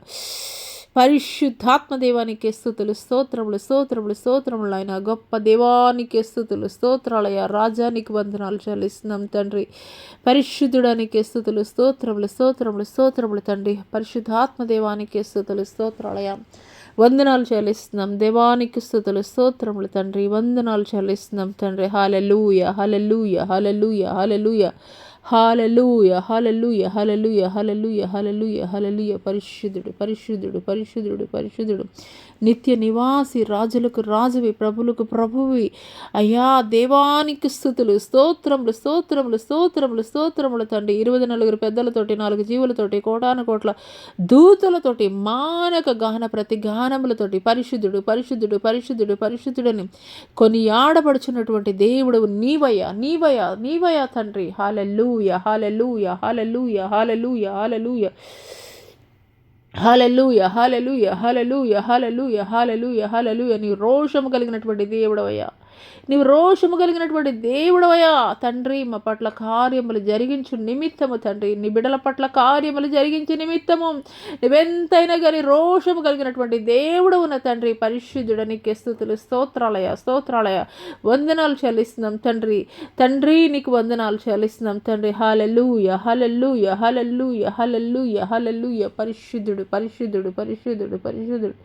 పరిశుద్ధాత్మ దేవానికి స్తుతులు స్తోత్రములు స్తోత్రములు స్తోత్రములు. ఆయన గొప్ప దేవానికి స్తుతులు స్తోత్రాలయ. రాజానికి వందనాలు చెల్లిస్తున్నాం తండ్రి. పరిశుద్ధుడానికి స్తుతులు స్తోత్రములు స్తోత్రములు స్తోత్రములు తండ్రి. పరిశుద్ధాత్మ దేవానికి స్తుతులు స్తోత్రాలయ. వందనాలు చెల్లిస్తున్నాం దేవానికి స్తుతులు స్తోత్రములు తండ్రి. వందనాలు చెల్లిస్తున్నాం తండ్రి. హల్లెలూయా హల్లెలూయా హల్లెలూయా హల్లెలూయా హల్లెలూయా హల్లెలూయా హల్లెలూయా హల్లెలూయా హల్లెలూయా హల్లెలూయా. పరిశుద్ధుడు పరిశుద్ధుడు పరిశుద్ధుడు పరిశుద్ధుడు, నిత్య నివాసి, రాజులకు రాజువి, ప్రభులకు ప్రభువి అయ్యా. దేవానికి స్తుతులు, స్తోత్రములు స్తోత్రములు స్తోత్రములు స్తోత్రములు తండ్రి. 24 పెద్దలతోటి, 4 జీవులతోటి, కోటాను కోట్ల దూతలతోటి, మానక గాన ప్రతి గానములతోటి పరిశుద్ధుడు పరిశుద్ధుడు పరిశుద్ధుడు పరిశుద్ధుడని కొనియాడబడుచున్నటువంటి దేవుడు నీవయ్యా నీవయ్యా నీవయ్యా తండ్రి. హల్లెలూయా హల్లెలూయా హల్లెలూయా హల్లెలూయా హల్లెలూయా హల్లెలూయా హల్లెలూయా హల్లెలూయా హల్లెలూయా హల్లెలూయా హల్లెలూయా. నీ రోషము కలిగినటువంటి దేవుడవయ్యా, నీవు రోషము కలిగినటువంటి దేవుడవయ్యా తండ్రి. మా పట్ల కార్యములు జరిగించు నిమిత్తము తండ్రి, నీ బిడ్డల పట్ల కార్యములు జరిగించు నిమిత్తము నువ్వెంతైనా కానీ రోషము కలిగినటువంటి దేవుడు ఉన్న తండ్రి. పరిశుద్ధుడ నీకే స్తుతులు, స్తోత్రాలయ స్తోత్రాలయ. వందనాలు చెల్లిస్తున్నాం తండ్రి. తండ్రి నీకు వందనాలు చెల్లిస్తున్నాం తండ్రి. హల్లెలూయా హల్లెలూయా హల్లెలూయా హల్లెలూయా హల్లెలూయా. పరిశుద్ధుడు పరిశుద్ధుడు పరిశుద్ధుడు పరిశుద్ధుడు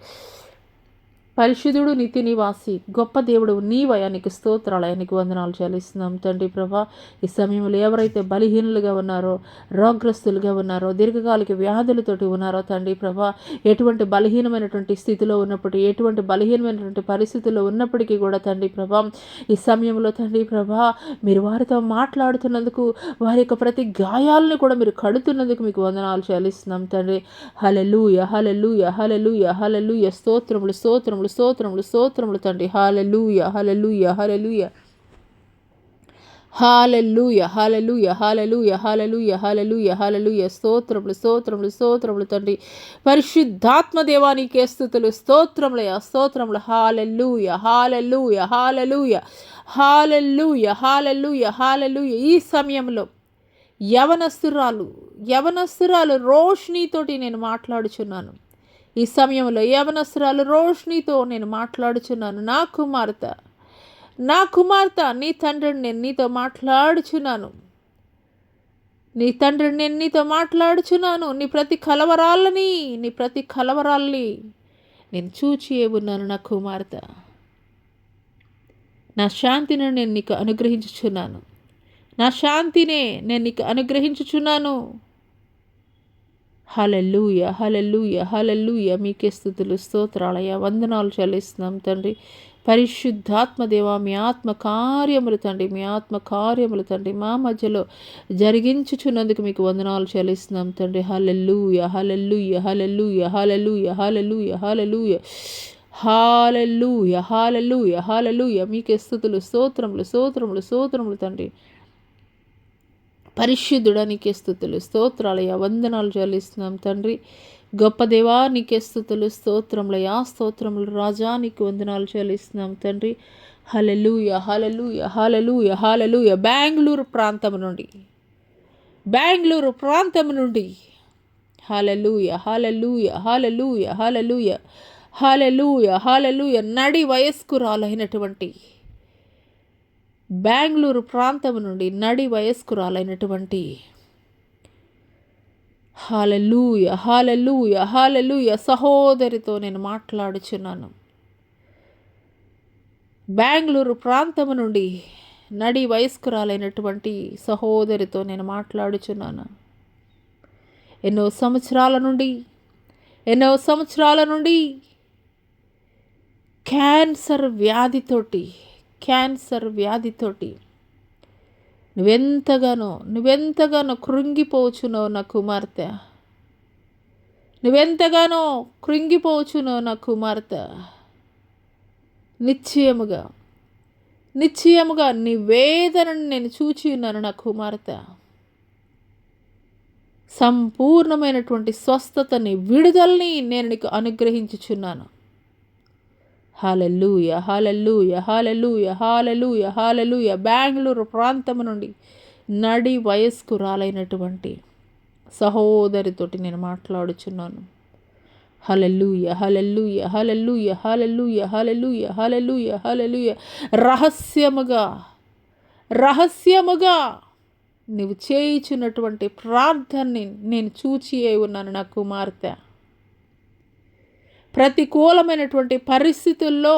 పరిశుద్ధుడు, నిత్య నివాసి, గొప్ప దేవుడు నీవయ్యా. నీకు స్తోత్రాలయ, నీకు వందనాలు చెల్లిస్తున్నాం తండ్రి. ప్రభా, ఈ సమయంలో ఎవరైతే బలహీనులుగా ఉన్నారో, రోగ్రస్తులుగా ఉన్నారో, దీర్ఘకాలిక వ్యాధులతోటి ఉన్నారో తండ్రి ప్రభా, ఎటువంటి బలహీనమైనటువంటి స్థితిలో ఉన్నప్పటికీ, ఎటువంటి బలహీనమైనటువంటి పరిస్థితుల్లో ఉన్నప్పటికీ కూడా తండ్రి ప్రభా, ఈ సమయంలో తండ్రి ప్రభా మీరు వారితో మాట్లాడుతున్నందుకు, వారి యొక్క ప్రతి గాయాలను కూడా మీరు కడుతున్నందుకు మీకు వందనాలు చెల్లిస్తున్నాం తండ్రి. హల్లెలూయా హల్లెలూయా హల్లెలూయా హల్లెలూయా. స్తోత్రములు స్తోత్రములు స్తోత్రములు స్తోత్రములు తండ్రి. హల్లెలూయా హల్లెలూయా హల్లెలూయా హల్లెలూయా హల్లెలూయా హల్లెలూయా హల్లెలూయా హల్లెలూయా హల్లెలూయా. స్తోత్రములు స్తోత్రములు స్తోత్రములు తండ్రి. పరిశుద్ధాత్మ దేవానికే స్తుతులు, స్తోత్రములయ స్తోత్రములు. హల్లెలూయా హల్లెలూయా హల్లెలూయా హల్లెలూయా హల్లెలూయా హల్లెలూయా. ఈ సమయంలో యవనస్తురాలు రోష్నీతోటి నేను మాట్లాడుచున్నాను. ఈ సమయంలో యవనస్తురాలు రోష్నీతో నేను మాట్లాడుచున్నాను. నా కుమార్తె నీ తండ్రిని నేను నీతో మాట్లాడుచున్నాను. నీ ప్రతి కలవరాల్ని నేను చూచి ఉన్నాను. నా కుమార్తె, నా శాంతిని నేను నీకు అనుగ్రహించుచున్నాను. హల్లెలూయా హల్లెలూయా హల్లెలూయా. మీకే స్తుతులు, స్తోత్రాలయ, వందనాలు చెల్లిస్తున్నాం తండ్రి. పరిశుద్ధాత్మ దేవ, మీ ఆత్మ కార్యములు తండ్రి మా మధ్యలో జరిగించుచున్నందుకు మీకు వందనాలు చెల్లిస్తున్నాం తండ్రి. హల్లెలూయా హల్లెలూయా హల్లెలూయా హల్లెలూయా హల్లెలూయా హల్లెలూయా హల్లెలూయా హల్లెలూయా హల్లెలూయా. మీకే స్తుతులు, స్తోత్రములు తండ్రి. పరిశుద్ధుడా నీకే స్తుతులు, స్తోత్రాలయ, వందనాలు చెల్లిస్తున్నాం తండ్రి. గొప్ప దేవా నీకే స్తుతులు, స్తోత్రములయ స్తోత్రములు. రాజా నీకు వందనాలు చెల్లిస్తున్నాం తండ్రి. హల్లెలూయా హల్లెలూయా హల్లెలూయా హల్లెలూయా. బెంగళూరు ప్రాంతం నుండి హల్లెలూయా హల్లెలూయా హల్లెలూయా హల్లెలూయా హల్లెలూయా హల్లెలూయా. నడి వయస్కురాలైనటువంటి బెంగళూరు ప్రాంతం నుండి నడి వయస్కురాలైనటువంటి హల్లెలూయా హల్లెలూయా హల్లెలూయా సహోదరితో నేను మాట్లాడుచున్నాను. బెంగళూరు ప్రాంతం నుండి నడి వయస్కురాలైనటువంటి సహోదరితో నేను మాట్లాడుచున్నాను. ఎన్నో సంవత్సరాల నుండి క్యాన్సర్ వ్యాధితోటి నువ్వెంతగానో కృంగిపోచున్నావు నా కుమార్తె. నిశ్చయముగా నీ వేదనను నేను చూచి ఉన్నాను నా కుమార్తె. సంపూర్ణమైనటువంటి స్వస్థతని, విడుదలని నేను నీకు అనుగ్రహించుచున్నాను. హల్లెలూయా హల్లెలూయా హల్లెలూయా హల్లెలూయా హల్లెలూయా. బెంగళూరు ప్రాంతం నుండి నడి వయస్కురాలైనటువంటి సహోదరితోటి నేను మాట్లాడుచున్నాను. హల్లెలూయా హల్లెలూయా హల్లెలూయా హల్లెలూయా హల్లెలూయా హల్లెలూయా హల్లెలూయా. రహస్యముగా నువ్వు చేయుచున్నటువంటి ప్రార్థనని నేను చూచి ఉన్నాను నా కుమార్తె. ప్రతికూలమైనటువంటి పరిస్థితుల్లో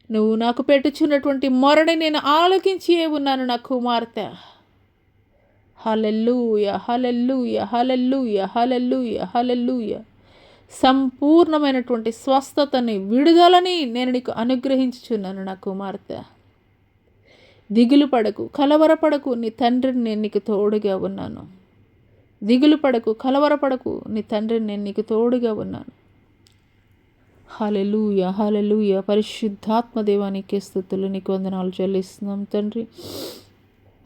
నువ్వు నాకు పెట్టుచున్నటువంటి మొరని నేను ఆలకించి ఉన్నాను నా కుమార్తె. హల్లెలూయా, హల్లెలూయా, హల్లెలూయా, హల్లెలూయా, హల్లెలూయా. సంపూర్ణమైనటువంటి స్వస్థతని, విడుదలని నేను నీకు అనుగ్రహించుచున్నాను నా కుమార్తె. దిగులు పడకు, కలవరపడకు, నీ తండ్రిని నేను నీకు తోడుగా ఉన్నాను. దిగులు పడకు, కలవరపడకు, నీ తండ్రిని నేను నీకు తోడుగా ఉన్నాను. హల్లెలూయా, హల్లెలూయా. పరిశుద్ధాత్మ దేవానికి స్తుతులు, నీకు వందనాలు చెల్లిస్తున్నాం తండ్రి.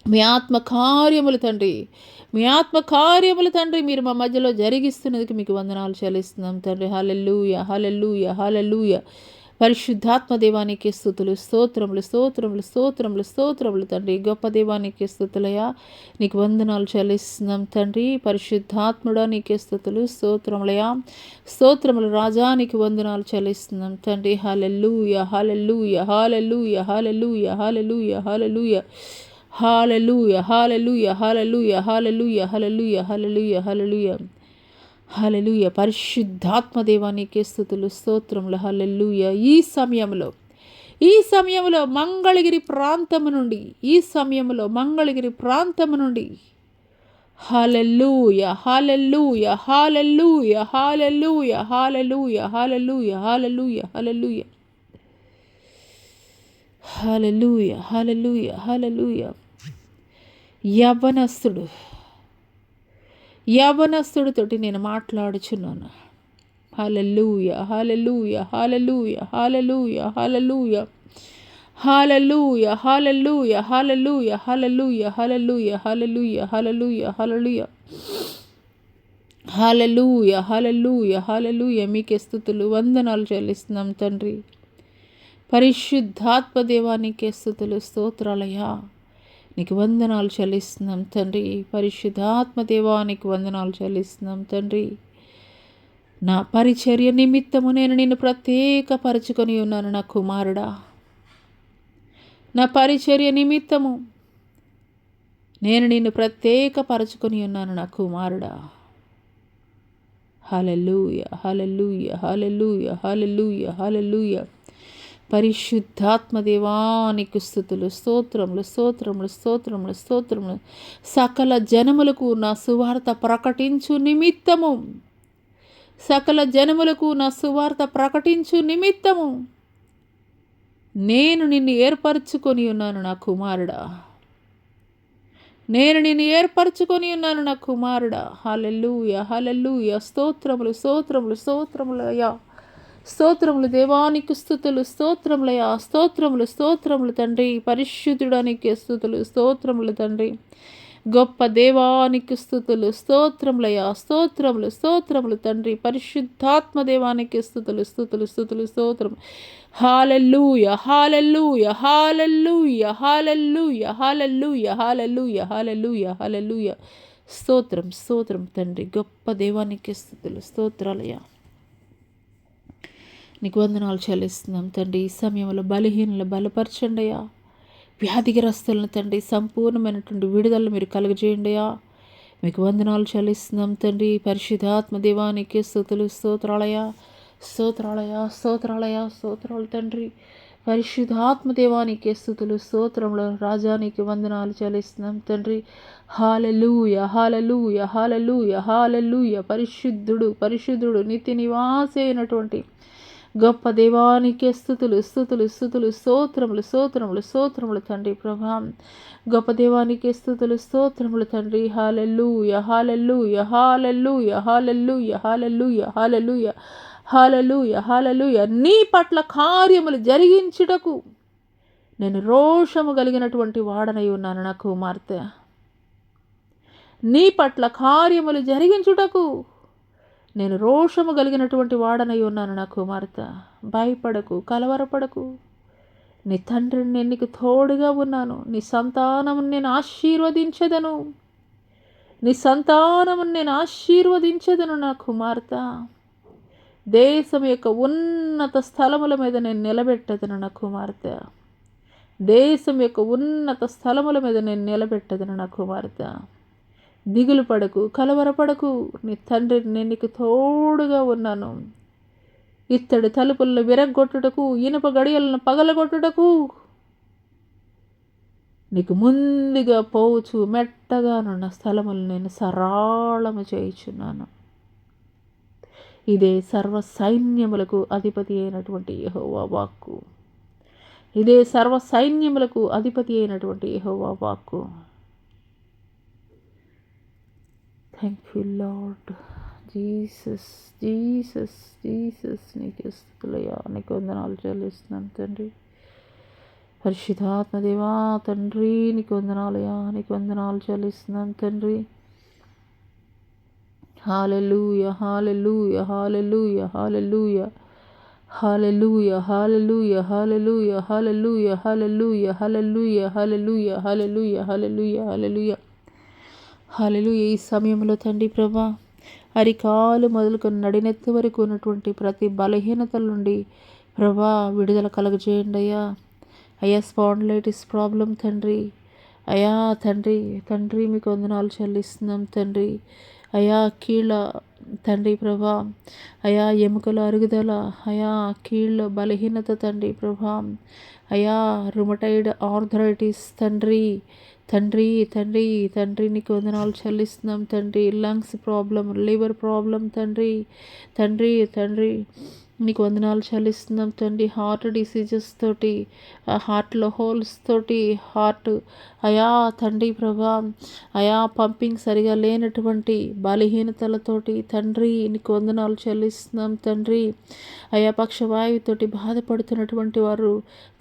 మీ ఆత్మ కార్యములు తండ్రి, మీ ఆత్మ కార్యములు తండ్రి మీరు మా మధ్యలో జరిగిస్తున్నందుకు మీకు వందనాలు చెల్లిస్తున్నాం తండ్రి. హల్లెలూయా, హల్లెలూయా, హల్లెలూయా. పరిశుద్ధాత్మ దేవానికి స్తుతులు, స్తోత్రములు, స్తోత్రములు, స్తోత్రములు, స్తోత్రములు తండ్రి. గొప్ప దేవానికి స్తుతులయ్యా, నీకు వందనాలు చెల్లిస్తున్నాం తండ్రి. పరిశుద్ధాత్ముడా నీకే స్తుతులు, స్తోత్రములయ్యా, స్తోత్రములు రాజా, నీకు వందనాలు చెల్లిస్తున్నాం తండ్రి. హల్లెలూయా, హల్లెలూయా, హల్లెలూయా, హల్లెలూయా, హల్లెలూయా, హల్లెలూయా. హల్లెలూయా, హల్లెలూయా, హల్లెలూయా, హల్లెలూయా, హల్లెలూయా, హల్లెలూయా, హల్లెలూయా, హల్లెలూయా. పరిశుద్ధాత్మ దేవానికి స్తుతులు, స్తోత్రములు. హల్లెలూయా. ఈ సమయంలో మంగళగిరి ప్రాంతము నుండి, ఈ సమయంలో మంగళగిరి ప్రాంతము నుండి హల్లెలూయా, హల్లెలూయా, హల్లెలూయా, హల్లెలూయా, హల్లెలూయా, హల్లెలూయా, హల్లెలూయా, హల్లెలూయా, హల్లెలూయా, హల్లెలూయా, హల్లెలూయా. యవ్వనస్తుడితోటి నేను మాట్లాడుచున్నాను. హల్లెలూయా, హల్లెలూయా, హల్లెలూయా, హల్లెలూయా, హల్లెలూయా, హల్లెలూయా, హల్లెలూయా, హల్లెలూయా, హల్లెలూయా, హల్లెలూయా, హల్లెలూయా, హల్లెలూయా, హల్లెలూయా, హల్లెలూయా, హల్లెలూయా, హల్లెలూయా. మీకే స్తుతులు, వందనాలు చెల్లిస్తున్నాం తండ్రి. పరిశుద్ధాత్మ దేవానికి స్తుతులు, స్తోత్రాలయ్యా, నీకు వందనాలు చెల్లిస్తున్నాం తండ్రి. పరిశుద్ధాత్మ దేవానికి వందనాలు చెల్లిస్తున్నాం తండ్రి. నా పరిచర్య నిమిత్తము నేను నిన్ను ప్రత్యేకపరచుకొని ఉన్నాను నా కుమారుడా. నా పరిచర్య నిమిత్తము నేను నిన్ను ప్రత్యేకపరచుకొని ఉన్నాను నా కుమారుడా. హల్లెలూయా, హల్లెలూయా, హల్లెలూయా, హల్లెలూయా, హల్లెలూయా. పరిశుద్ధాత్మ దేవానికి స్తుతులు, స్తోత్రములు, స్తోత్రములు, స్తోత్రములు, స్తోత్రములు. సకల జనములకు నా సువార్త ప్రకటించు నిమిత్తము, సకల జనములకు నా సువార్త ప్రకటించు నిమిత్తము నేను నిన్ను ఏర్పరచుకొని ఉన్నాను నా కుమారుడా. నేను నిన్ను ఏర్పరచుకొని ఉన్నాను నా కుమారుడా. హల్లెలూయా, హల్లెలూయా. స్తోత్రములు, స్తోత్రములు, స్తోత్రములయ్యా, స్తోత్రములు దేవానికి స్తుతులు, స్తోత్రములయ్యా, స్తోత్రములు, స్తోత్రములు తండ్రి. పరిశుద్ధుడానికి స్తుతులు, స్తోత్రములు తండ్రి. గొప్ప దేవానికి స్తుతులు, స్తోత్రములయ్యా, స్తోత్రములు, స్తోత్రములు తండ్రి. పరిశుద్ధాత్మ దేవానికి స్తుతులు, స్తుతులు, స్తుతులు, స్తోత్రం. హల్లెలూయా, హల్లెలూయా, హల్లెలూయా, హల్లెలూయా, హల్లెలూయా, హల్లెలూయా, హల్లెలూయా, హల్లెలూయా. స్తోత్రం, స్తోత్రం తండ్రి. గొప్ప దేవానికి స్తుతులు, స్తోత్రాలయ్యా, నీకు వందనాలు చెల్లిస్తున్నాం తండ్రి. ఈ సమయంలో బలహీనలు బలపరచండి అయ్యా. వ్యాధిగ్రస్తులను తండ్రి సంపూర్ణమైనటువంటి విడుదల మీరు కలుగజేయండియా. మీకు వందనాలు చెల్లిస్తున్నాం తండ్రి. పరిశుద్ధాత్మ దేవానికి స్తుతులు, స్తోత్రాలయా, స్తోత్రాలయా, స్తోత్రాలయా, స్తోత్రాలు తండ్రి. పరిశుద్ధాత్మ దేవానికి స్తుతులు, స్తోత్రములు రాజానికి వందనాలు చెల్లిస్తున్నాం తండ్రి. హల్లెలూయా, హల్లెలూయా, హల్లెలూయా, హల్లెలూయా. పరిశుద్ధుడు, పరిశుద్ధుడు, నిత్య నివాసి అయినటువంటి గొప్ప దేవానికి స్తుతులు, స్తుతులు, స్తుతులు, స్తోత్రములు, స్తోత్రములు, స్తోత్రములు తండ్రి. ప్రభా గొప్ప దేవానికి స్తుతులు, స్తోత్రములు తండ్రి. హల్లెలూయా, హల్లెలూయా, హల్లెలూయా, హల్లెలూయా, హల్లెలూయా, హల్లెలూయా, హల్లెలూయా, హల్లెలూయా. నీ పట్ల కార్యములు జరిగించుటకు నేను రోషము కలిగినటువంటి వాడనై ఉన్నాను నా కుమార్తె. నీ పట్ల కార్యములు జరిగించుటకు నేను రోషము కలిగినటువంటి వాడనై ఉన్నాను నా కుమార్తె. భయపడకు, కలవరపడకు, నీ తండ్రిని నేను నీకు తోడుగా ఉన్నాను. నీ సంతానమును నేను ఆశీర్వదించదను, నీ సంతానమును నేను ఆశీర్వదించదను నా కుమార్తె. దేశం యొక్క ఉన్నత స్థలముల మీద నేను నిలబెట్టదను నా కుమార్తె. దేశం యొక్క ఉన్నత స్థలముల మీద నేను నిలబెట్టదను నా కుమార్తె. దిగులు పడకు, కలవరపడకు, నీ తండ్రిని నేను నీకు తోడుగా ఉన్నాను. ఇత్తడి తలుపులను విరగ్గొట్టుటకు, ఇనుప గడియలను పగలగొట్టుటకు నీకు ముందుగా పోవచ్చు మెట్టగానున్న స్థలములు నేను సరాళము చేయుచున్నాను. ఇదే సర్వ సైన్యములకు అధిపతి అయినటువంటి యెహోవా వాక్కు. ఇదే సర్వ సైన్యములకు అధిపతి అయినటువంటి యెహోవా వాక్కు. Thank you lord Jesus, Jesus, Jesus. నీకు స్తుతులయ్యా, నీకు వందనాలు చెల్లిస్తున్నాను తండ్రి. పరిశుద్ధాత్మ దేవా తండ్రి, నీకు వందనాలయ్యా, నీకు వందనాలు చెల్లిస్తున్నాను తండ్రి. హల్లెలూయా, హల్లెలూయా, హల్లెలూయా, హల్లెలూయా, హల్లెలూయా, హల్లెలూయా, హల్లెలూయా, హల్లెలూయా, హల్లెలూయా, హల్లెలూయా, హల్లెలూయా, హల్లెలూయా, హల్లెలూయా, హల్లెలూయా, హల్లెలూయా. ఈ సమయంలో తండ్రి ప్రభా, అరికాలు మొదలుకొని నడినెత్తి వరకు ఉన్నటువంటి ప్రతి బలహీనతల నుండి ప్రభా విడుదల కలుగజేయండి అయ్యా. అయ్యా స్పాండిలైటిస్ ప్రాబ్లం తండ్రి, అయ్యా తండ్రి, తండ్రి మీకు వందనాలు చెల్లిస్తున్నాం తండ్రి. అయా కీళ్ళ తండ్రి ప్రభా, అయా ఎముకల అరుగుదల, అయా కీళ్ళ బలహీనత తండ్రి ప్రభా, అయా రుమటైడ్ ఆర్థరైటిస్ తండ్రి, తండ్రి తండ్రి తండ్రి నీకు వందనాలు చెల్లిస్తున్నాం తండ్రి. లంగ్స్ ప్రాబ్లం, లివర్ ప్రాబ్లం తండ్రి, తండ్రి తండ్రి నీకు వందనాలు చెల్లిస్తున్నాం తండ్రి. హార్ట్ డిసీజెస్ తోటి, హార్ట్లో హోల్స్ తోటి, హార్ట్ అయా తండ్రి ప్రభా, అయా పంపింగ్ సరిగా లేనటువంటి బలహీనతలతోటి తండ్రి నీకు వందనాలు చెల్లిస్తున్నాం తండ్రి. అయా పక్షవాయువుతోటి బాధపడుతున్నటువంటి వారు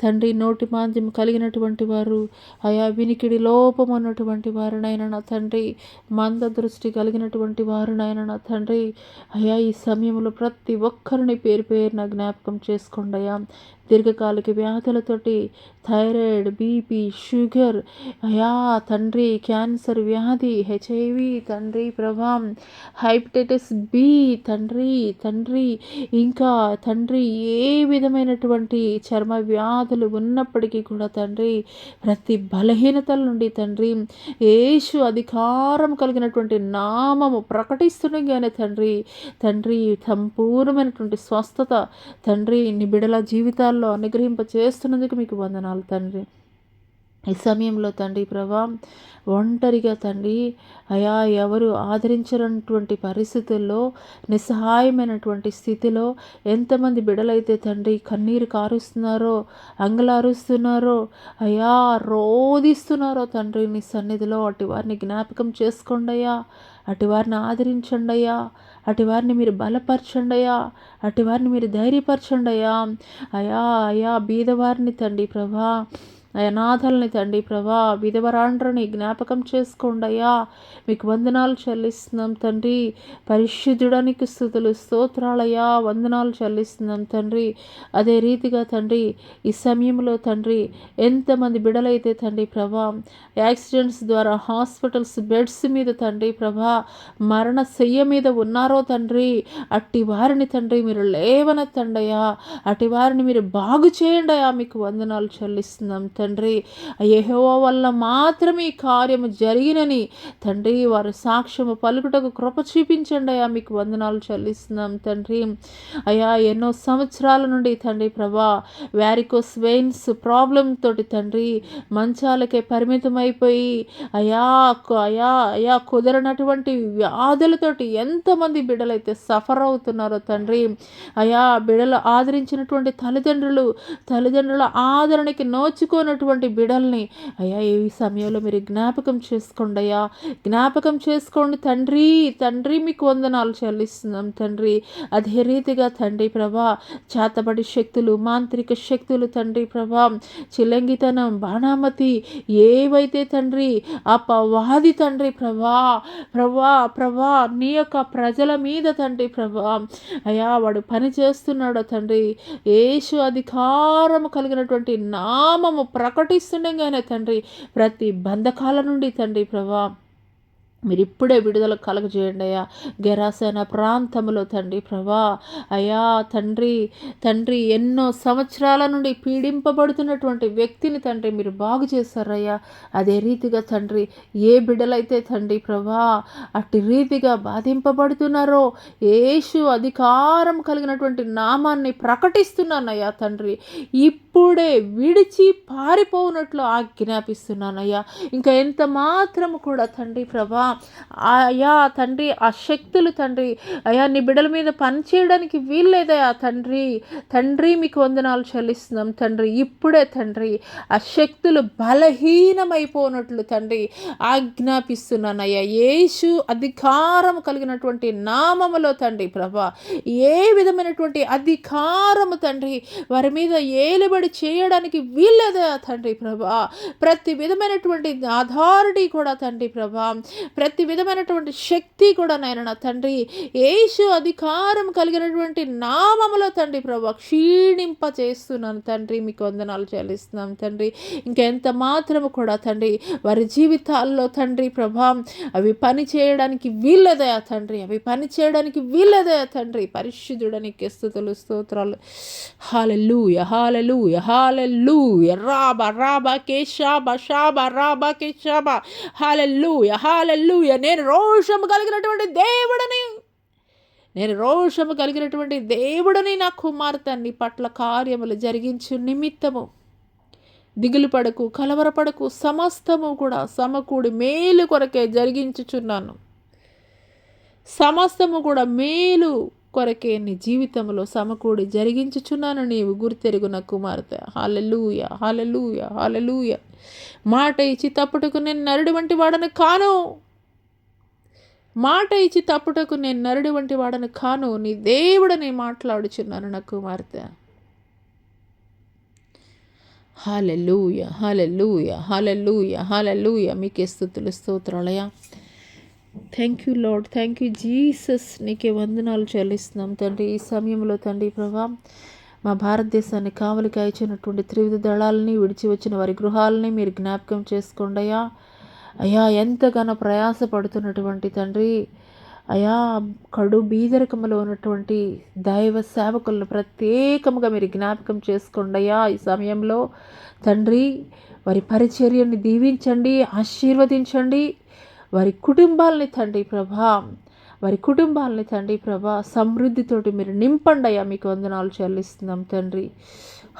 తండ్రి, నోటి మాంద్యం కలిగినటువంటి వారు, అయా వినికిడి లోపం ఉన్నటువంటి వారినైనా నా తండ్రి, మంద దృష్టి కలిగినటువంటి వారినైనా నా తండ్రి, అయా ఈ సమయంలో ప్రతి ఒక్కరిని పేరు పేరున జ్ఞాపకం చేసుకోండి అయ్యా. దీర్ఘకాలిక వ్యాధులతోటి, థైరాయిడ్, బీపీ, షుగర్, అయా తండ్రి, క్యాన్సర్ వ్యాధి, హెచ్ఐవి తండ్రి ప్రభా, హెపటైటిస్ బి తండ్రి, తండ్రి ఇంకా తండ్రి ఏ విధమైనటువంటి చర్మ వ్యాధులు ఉన్నప్పటికీ కూడా తండ్రి, ప్రతి బలహీనతల నుండి తండ్రి యేసు అధికారం కలిగినటువంటి నామము ప్రకటిస్తుండగానే తండ్రి, తండ్రి సంపూర్ణమైనటువంటి స్వస్థత తండ్రి నీ బిడ్డల జీవితాల్లో అనుగ్రహింప చేస్తున్నందుకు మీకు వందనాలు తండ్రి. ఈ సమయంలో తండ్రి ప్రభా, ఒంటరిగా తండ్రి అయా ఎవరు ఆదరించినటువంటి పరిస్థితుల్లో, నిస్సహాయమైనటువంటి స్థితిలో ఎంతమంది బిడ్డలైతే తండ్రి కన్నీరు కారుస్తున్నారో, అంగలారుస్తున్నారో, అయా రోధిస్తున్నారో తండ్రి నీ సన్నిధిలో, అటు వారిని జ్ఞాపకం చేసుకోండి అయ్యా, అటు వారిని ఆదరించండి అయ్యా, అటు వారిని మీరు బలపరచండి అయ్యా, అటు వారిని మీరు ధైర్యపరచండి అయ్యా. అయా అయా బీదవారిని తండ్రి ప్రభా, అనాథల్ని తండ్రి ప్రభా, విధవరాండ్రని జ్ఞాపకం చేసుకోండి అయ్యా. మీకు వందనాలు చెల్లిస్తున్నాం తండ్రి. పరిశుద్ధుడానికి స్తుతులు స్తోత్రాలయ్యా, వందనాలు చెల్లిస్తున్నాం తండ్రి. అదే రీతిగా తండ్రి ఈ సమయంలో తండ్రి ఎంతమంది బిడలైతే తండ్రి ప్రభా యాక్సిడెంట్స్ ద్వారా హాస్పిటల్స్ బెడ్స్ మీద తండ్రి ప్రభా మరణ శయ్య మీద ఉన్నారో తండ్రి, అట్టి వారిని తండ్రి మీరు లేవనెత్తండి అయ్యా, అట్టి వారిని మీరు బాగు చేయండి అయ్యా. మీకు వందనాలు చెల్లిస్తున్నాం తండ్రి. యెహోవా వల్ల మాత్రమే ఈ కార్యము జరిగినని తండ్రి వారు సాక్ష్యము పలుకుటకు కృప చూపించండి అయ్యా. మీకు వందనాలు చెల్లిస్తున్నాం తండ్రి. అయ్యా ఎన్నో సంవత్సరాల నుండి తండ్రి ప్రభా వ్యారికోస్ వెయిన్స్ ప్రాబ్లం తోటి తండ్రి మంచాలకే పరిమితమైపోయి అయా అయా అయా కుదరనటువంటి వ్యాధులతోటి ఎంతమంది బిడ్డలైతే సఫర్ అవుతున్నారో తండ్రి. అయా బిడ్డలు ఆదరించినటువంటి తల్లిదండ్రుల ఆదరణకి నోచుకోనటువంటి బిడ్డల్ని అయ్యా ఈ సమయంలో మీరు జ్ఞాపకం చేసుకోండి అయ్యా, జ్ఞాపకం చేసుకోండి తండ్రి. తండ్రి మీకు వందనాలు చెల్లిస్తున్నాం తండ్రి. అదే రీతిగా తండ్రి ప్రభా చేతబడి శక్తులు, మాంత్రిక శక్తులు తండ్రి ప్రభా, చిలంగితనం, బాణామతి ఏవైతే తండ్రి అపవాది తండ్రి ప్రభా ప్రభా ప్రభా నీ యొక్క ప్రజల మీద తండ్రి ప్రభా అయా వాడు పని చేస్తున్నాడో తండ్రి, యేసు అధికారము కలిగినటువంటి నామము ప్రకటిస్తుండగానే తండ్రి ప్రతి బంధకాల నుండి తండ్రి ప్రభా మీరు ఇప్పుడే విడుదల కలుగజేయండి అయ్యా. గెరాసేన ప్రాంతంలో తండ్రి ప్రభా, అయ్యా తండ్రి ఎన్నో సంవత్సరాల నుండి పీడింపబడుతున్నటువంటి వ్యక్తిని తండ్రి మీరు బాగు చేశారయ్యా. అదే రీతిగా తండ్రి ఏ బిడ్డలైతే తండ్రి ప్రభా అట్టి రీతిగా బాధింపబడుతున్నారో యేసు అధికారం కలిగినటువంటి నామాన్ని ప్రకటిస్తున్నానయ్యా తండ్రి. ఇప్పుడే విడిచి పారిపోనట్లు ఆజ్ఞాపిస్తున్నానయ్యా. ఇంకా ఎంత మాత్రము కూడా తండ్రి ప్రభా అయ్యా తండ్రి ఆ శక్తులు తండ్రి అయ్యా నీ బిడ్డల మీద పనిచేయడానికి వీల్లేదయా తండ్రి మీకు వందనాలు చెల్లిస్తున్నాం తండ్రి. ఇప్పుడే తండ్రి ఆ శక్తులు బలహీనమైపోనట్లు తండ్రి ఆజ్ఞాపిస్తున్నానయ్యా. యేసు అధికారం కలిగినటువంటి నామములో తండ్రి ప్రభా ఏ విధమైనటువంటి అధికారము తండ్రి వారి మీద ఏలుబడి చేయడానికి వీల్లేదయా తండ్రి ప్రభా. ప్రతి విధమైనటువంటి అథారిటీ కూడా తండ్రి ప్రభా, ప్రతి విధమైనటువంటి శక్తి కూడా నాయన తండ్రి యేసు అధికారం కలిగినటువంటి నామములో తండ్రి ప్రభా క్షీణింప చేస్తున్నాను తండ్రి. మీకు వందనాలు చెల్లిస్తున్నాం తండ్రి. ఇంకెంత మాత్రము కూడా తండ్రి వారి జీవితాల్లో తండ్రి ప్రభా అవి పని చేయడానికి వీల్లేదయా తండ్రి, అవి పని చేయడానికి వీల్లేదయా తండ్రి. పరిశుద్ధుడానికి స్తుతులు స్తోత్రాలు. హల్లెలూయా హల్లెలూయా హల్లెలూయా. రాబా కేశాబా షాబా రాబా కేశాబా. హల్లెలూయా హల్లెలూయా. నేను రోషము కలిగినటువంటి దేవుడని నా కుమార్తె నీ పట్ల కార్యములు జరిగించు నిమిత్తము దిగులు పడకు, కలవరపడకు, సమస్తము కూడా సమకూడి మేలు కొరకే జరిగించుచున్నాను. సమస్తము కూడా మేలు కొరకే నీ జీవితంలో సమకూడి జరిగించుచున్నాను నీవు గుర్తెరుగున కుమార్తె. హల్లెలూయా హల్లెలూయా హల్లెలూయా. మాట ఇచ్చి తప్పుటకు నేను నరుడి వంటి వాడను కాను. మాట ఇచ్చి తప్పుటకు నేను నరుడి వంటి వాడను కాను. నీ దేవుడని మాట్లాడుచున్నాను నా కుమార్తె. హల్లెలూయా హల్లెలూయా హల్లెలూయా హల్లెలూయా. మీకే స్తుతులు స్తోత్రాలయ్యా. Thank you Lord, thank you Jesus. నీకే వందనాలు చెల్లిస్తున్నాం తండ్రి. ఈ సమయంలో తండ్రి ప్రభా మా భారతదేశాన్ని కావలి కాయిచినటువంటి త్రివిధ దళాలని విడిచి వచ్చిన వారి గృహాలని మీరు జ్ఞాపకం చేసుకోండి అయ్యా. అయ్యా ఎంతగానో ప్రయాసపడుతున్నటువంటి తండ్రి అయ్యా కడు బీదరికములో ఉన్నటువంటి దైవ సేవకులను ప్రత్యేకముగా మీరు జ్ఞాపకం చేసుకోండి అయ్యా. ఈ సమయంలో తండ్రి వారి పరిచర్యని దీవించండి, ఆశీర్వదించండి. వారి కుటుంబాలని తండ్రి ప్రభా సమృద్ధితోటి మీరు నింపండి అయ్యా. మీకు వందనాలు చెల్లిస్తున్నాం తండ్రి.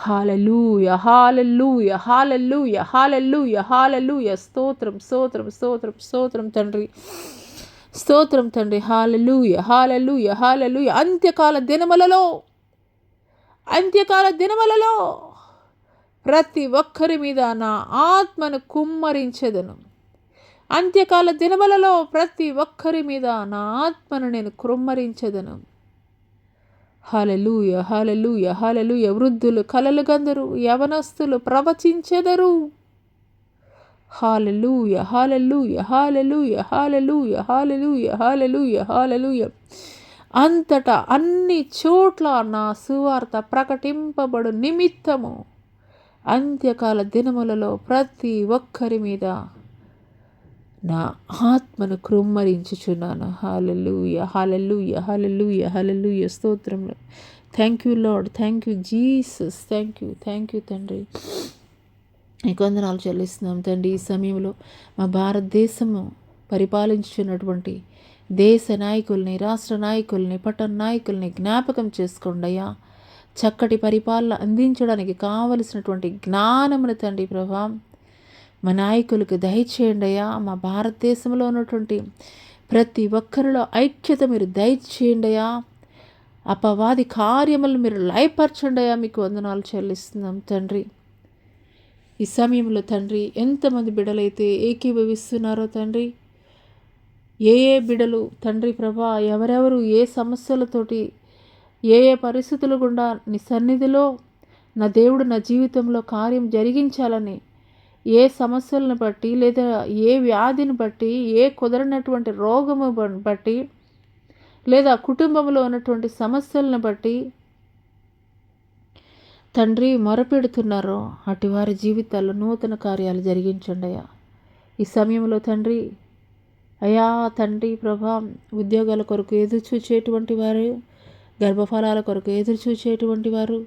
హల్లెలూయా హల్లెలూయా హల్లెలూయా హల్లెలూయా హల్లెలూయా. స్తోత్రం స్తోత్రం స్తోత్రం స్తోత్రం తండ్రి, స్తోత్రం తండ్రి. హల్లెలూయా హల్లెలూయా హల్లెలూయా. అంత్యకాల దినములలో ప్రతి ఒక్కరి మీద నా ఆత్మను కుమ్మరించెదను. అంత్యకాల దినములలో ప్రతి ఒక్కరి మీద నా ఆత్మను నేను కుమ్మరించెదను. హల్లెలూయా హల్లెలూయా హల్లెలూయా. వృద్ధులు కలలు గందరు, యవనస్తులు ప్రవచించెదరు. హల్లెలూయా హల్లెలూయా హల్లెలూయా హల్లెలూయా హల్లెలూయా హల్లెలూయా హల్లెలూయా. అంతటా అన్ని చోట్ల నా సువార్త ప్రకటింపబడు నిమిత్తము అంత్యకాల దినములలో ప్రతి ఒక్కరి మీద నా ఆత్మను కృమ్మరించుచున్నాను. హల్లెలూయా హల్లెలూయా హల్లెలూయా హల్లెలూయా. స్తోత్రములు. Thank you Lord, thank you Jesus. Thank you తండ్రి. నీకు వందనాలు చెల్లిస్తున్నాం తండ్రి. ఈ సమయంలో మా భారతదేశము పరిపాలించుచున్నటువంటి దేశ నాయకుల్ని, రాష్ట్ర నాయకుల్ని, పట్టణ నాయకుల్ని జ్ఞాపకం చేసుకోండి అయ్యా. చక్కటి పరిపాలన అందించడానికి కావలసినటువంటి జ్ఞానమును తండ్రి ప్రభా మా నాయకులకు దయచేయండి అయ్యా. మా భారతదేశంలో ఉన్నటువంటి ప్రతి ఒక్కరిలో ఐక్యత మీరు దయచేయండి అయ్యా. అపవాది కార్యములను మీరు లయపరచండి అయ్యా. మీకు వందనాలు చెల్లిస్తున్నాం తండ్రి. ఈ సమయంలో తండ్రి ఎంతమంది బిడ్డలైతే ఏకీభవిస్తున్నారో తండ్రి, ఏ బిడ్డలు తండ్రి ప్రభా ఎవరెవరు ఏ సమస్యలతోటి ఏ పరిస్థితులు గుండా నీ సన్నిధిలో నా దేవుడు నా జీవితంలో కార్యం జరిగించాలని ఏ సమస్యలను బట్టి లేదా ఏ వ్యాధిని బట్టి ఏ కుదరనటువంటి రోగము బట్టి లేదా కుటుంబంలో ఉన్నటువంటి సమస్యలను బట్టి తండ్రి మొరపెడుతున్నారో అటు వారి జీవితాల్లో నూతన కార్యాలు జరిగించండి అయ్యా. ఈ సమయంలో తండ్రి అయా తండ్రి ప్రభా, ఉద్యోగాల కొరకు ఎదురు చూచేటువంటి వారు, గర్భఫలాల కొరకు ఎదురు చూచేటువంటి వారు,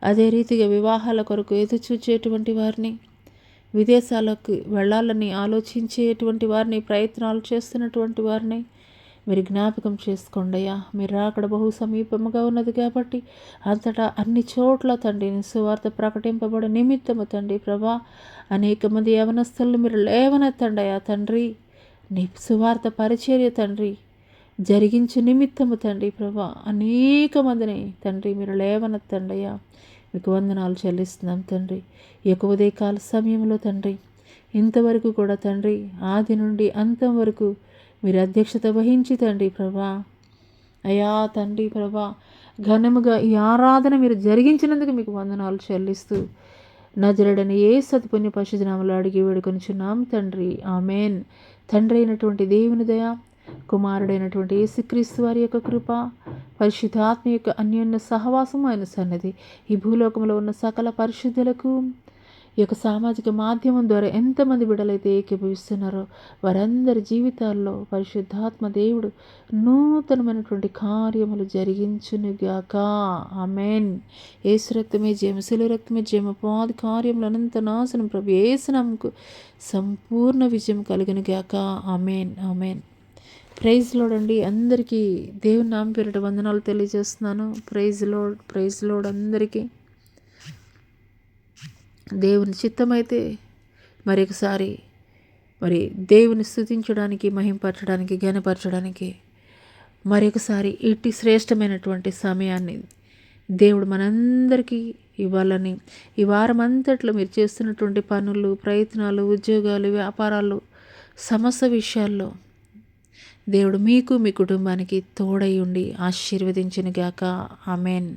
అదే రీతిగా వివాహాల కొరకు ఎదురు చూచేటువంటి వారిని, విదేశాలకు వెళ్ళాలని ఆలోచించేటువంటి వారిని, ప్రయత్నాలు చేస్తున్నటువంటి వారిని మీరు జ్ఞాపకం చేసుకోండి అయ్యా. మీరు అక్కడ బహు సమీపముగా ఉన్నది కాబట్టి అంతటా అన్ని చోట్ల తండ్రి సువార్త ప్రకటింపబడే నిమిత్తము తండ్రి ప్రభా, అనేక మంది యవనస్తులను మీరు లేవనెత్తండి అయ్యా తండ్రి. నీ సువార్త పరిచర్య తండ్రి జరిగించే నిమిత్తము తండ్రి ప్రభా, అనేక మందిని తండ్రి మీరు లేవనెత్తండి అయ్యా. మీకు వందనాలు చెల్లిస్తున్నాం తండ్రి. ఈ యొక్క ఉదయకాల సమయంలో తండ్రి ఇంతవరకు కూడా తండ్రి ఆది నుండి అంతం వరకు మీరు అధ్యక్షత వహించి తండ్రి ప్రభా, అయా తండ్రి ప్రభా, ఘనముగా ఈ ఆరాధన మీరు జరిగించినందుకు మీకు వందనాలు చెల్లిస్తూ నజరుడని యేసు అతి పుణ్య పరిశుద్ధ నామములో అడిగి వేడుకొనుచున్నాం తండ్రి, ఆమెన్. తండ్రి అయినటువంటి దేవుని దయ, కుమారుడైనటువంటి యేసుక్రీస్తు వారి యొక్క కృప, పరిశుద్ధాత్మ యొక్క అన్యోన్య సహవాసం ఆయన సన్నది ఈ భూలోకంలో ఉన్న సకల పరిశుద్ధులకు, ఈ యొక్క సామాజిక మాధ్యమం ద్వారా ఎంతమంది బిడ్డలైతే ఏకీభవిస్తున్నారో వారందరి జీవితాల్లో పరిశుద్ధాత్మ దేవుడు నూతనమైనటువంటి కార్యములు జరిగించునుగాక. ఆమెన్. యేసు రక్తమే జయము, శిలువ రక్తమే జయము, పాది కార్యములు అనంత నాశనం ప్రభు యేసు నామముకు సంపూర్ణ విజయం కలుగునుగాక. Amen, amen. ప్రైజ్ లోడ్ అండి. అందరికీ దేవుని నామ పేరిట వందనాలు తెలియజేస్తున్నాను. ప్రైజ్ లోడ్, ప్రైజ్ లోడ్ అందరికీ. దేవుని చిత్తమైతే మరొకసారి దేవుని స్తుతించడానికి, మహింపరచడానికి, ఘనపరచడానికి మరొకసారి ఇట్టి శ్రేష్టమైనటువంటి సమయాన్ని దేవుడు మనందరికీ ఇవ్వాలని, ఈ వారం అంతట్లో మీరు చేస్తున్నటువంటి పనులు, ప్రయత్నాలు, ఉద్యోగాలు, వ్యాపారాలు, సమస్త విషయాల్లో దేవుడు మీకు, మీ కుటుంబానికి తోడై ఉండి ఆశీర్వదించునుగాక. ఆమెన్.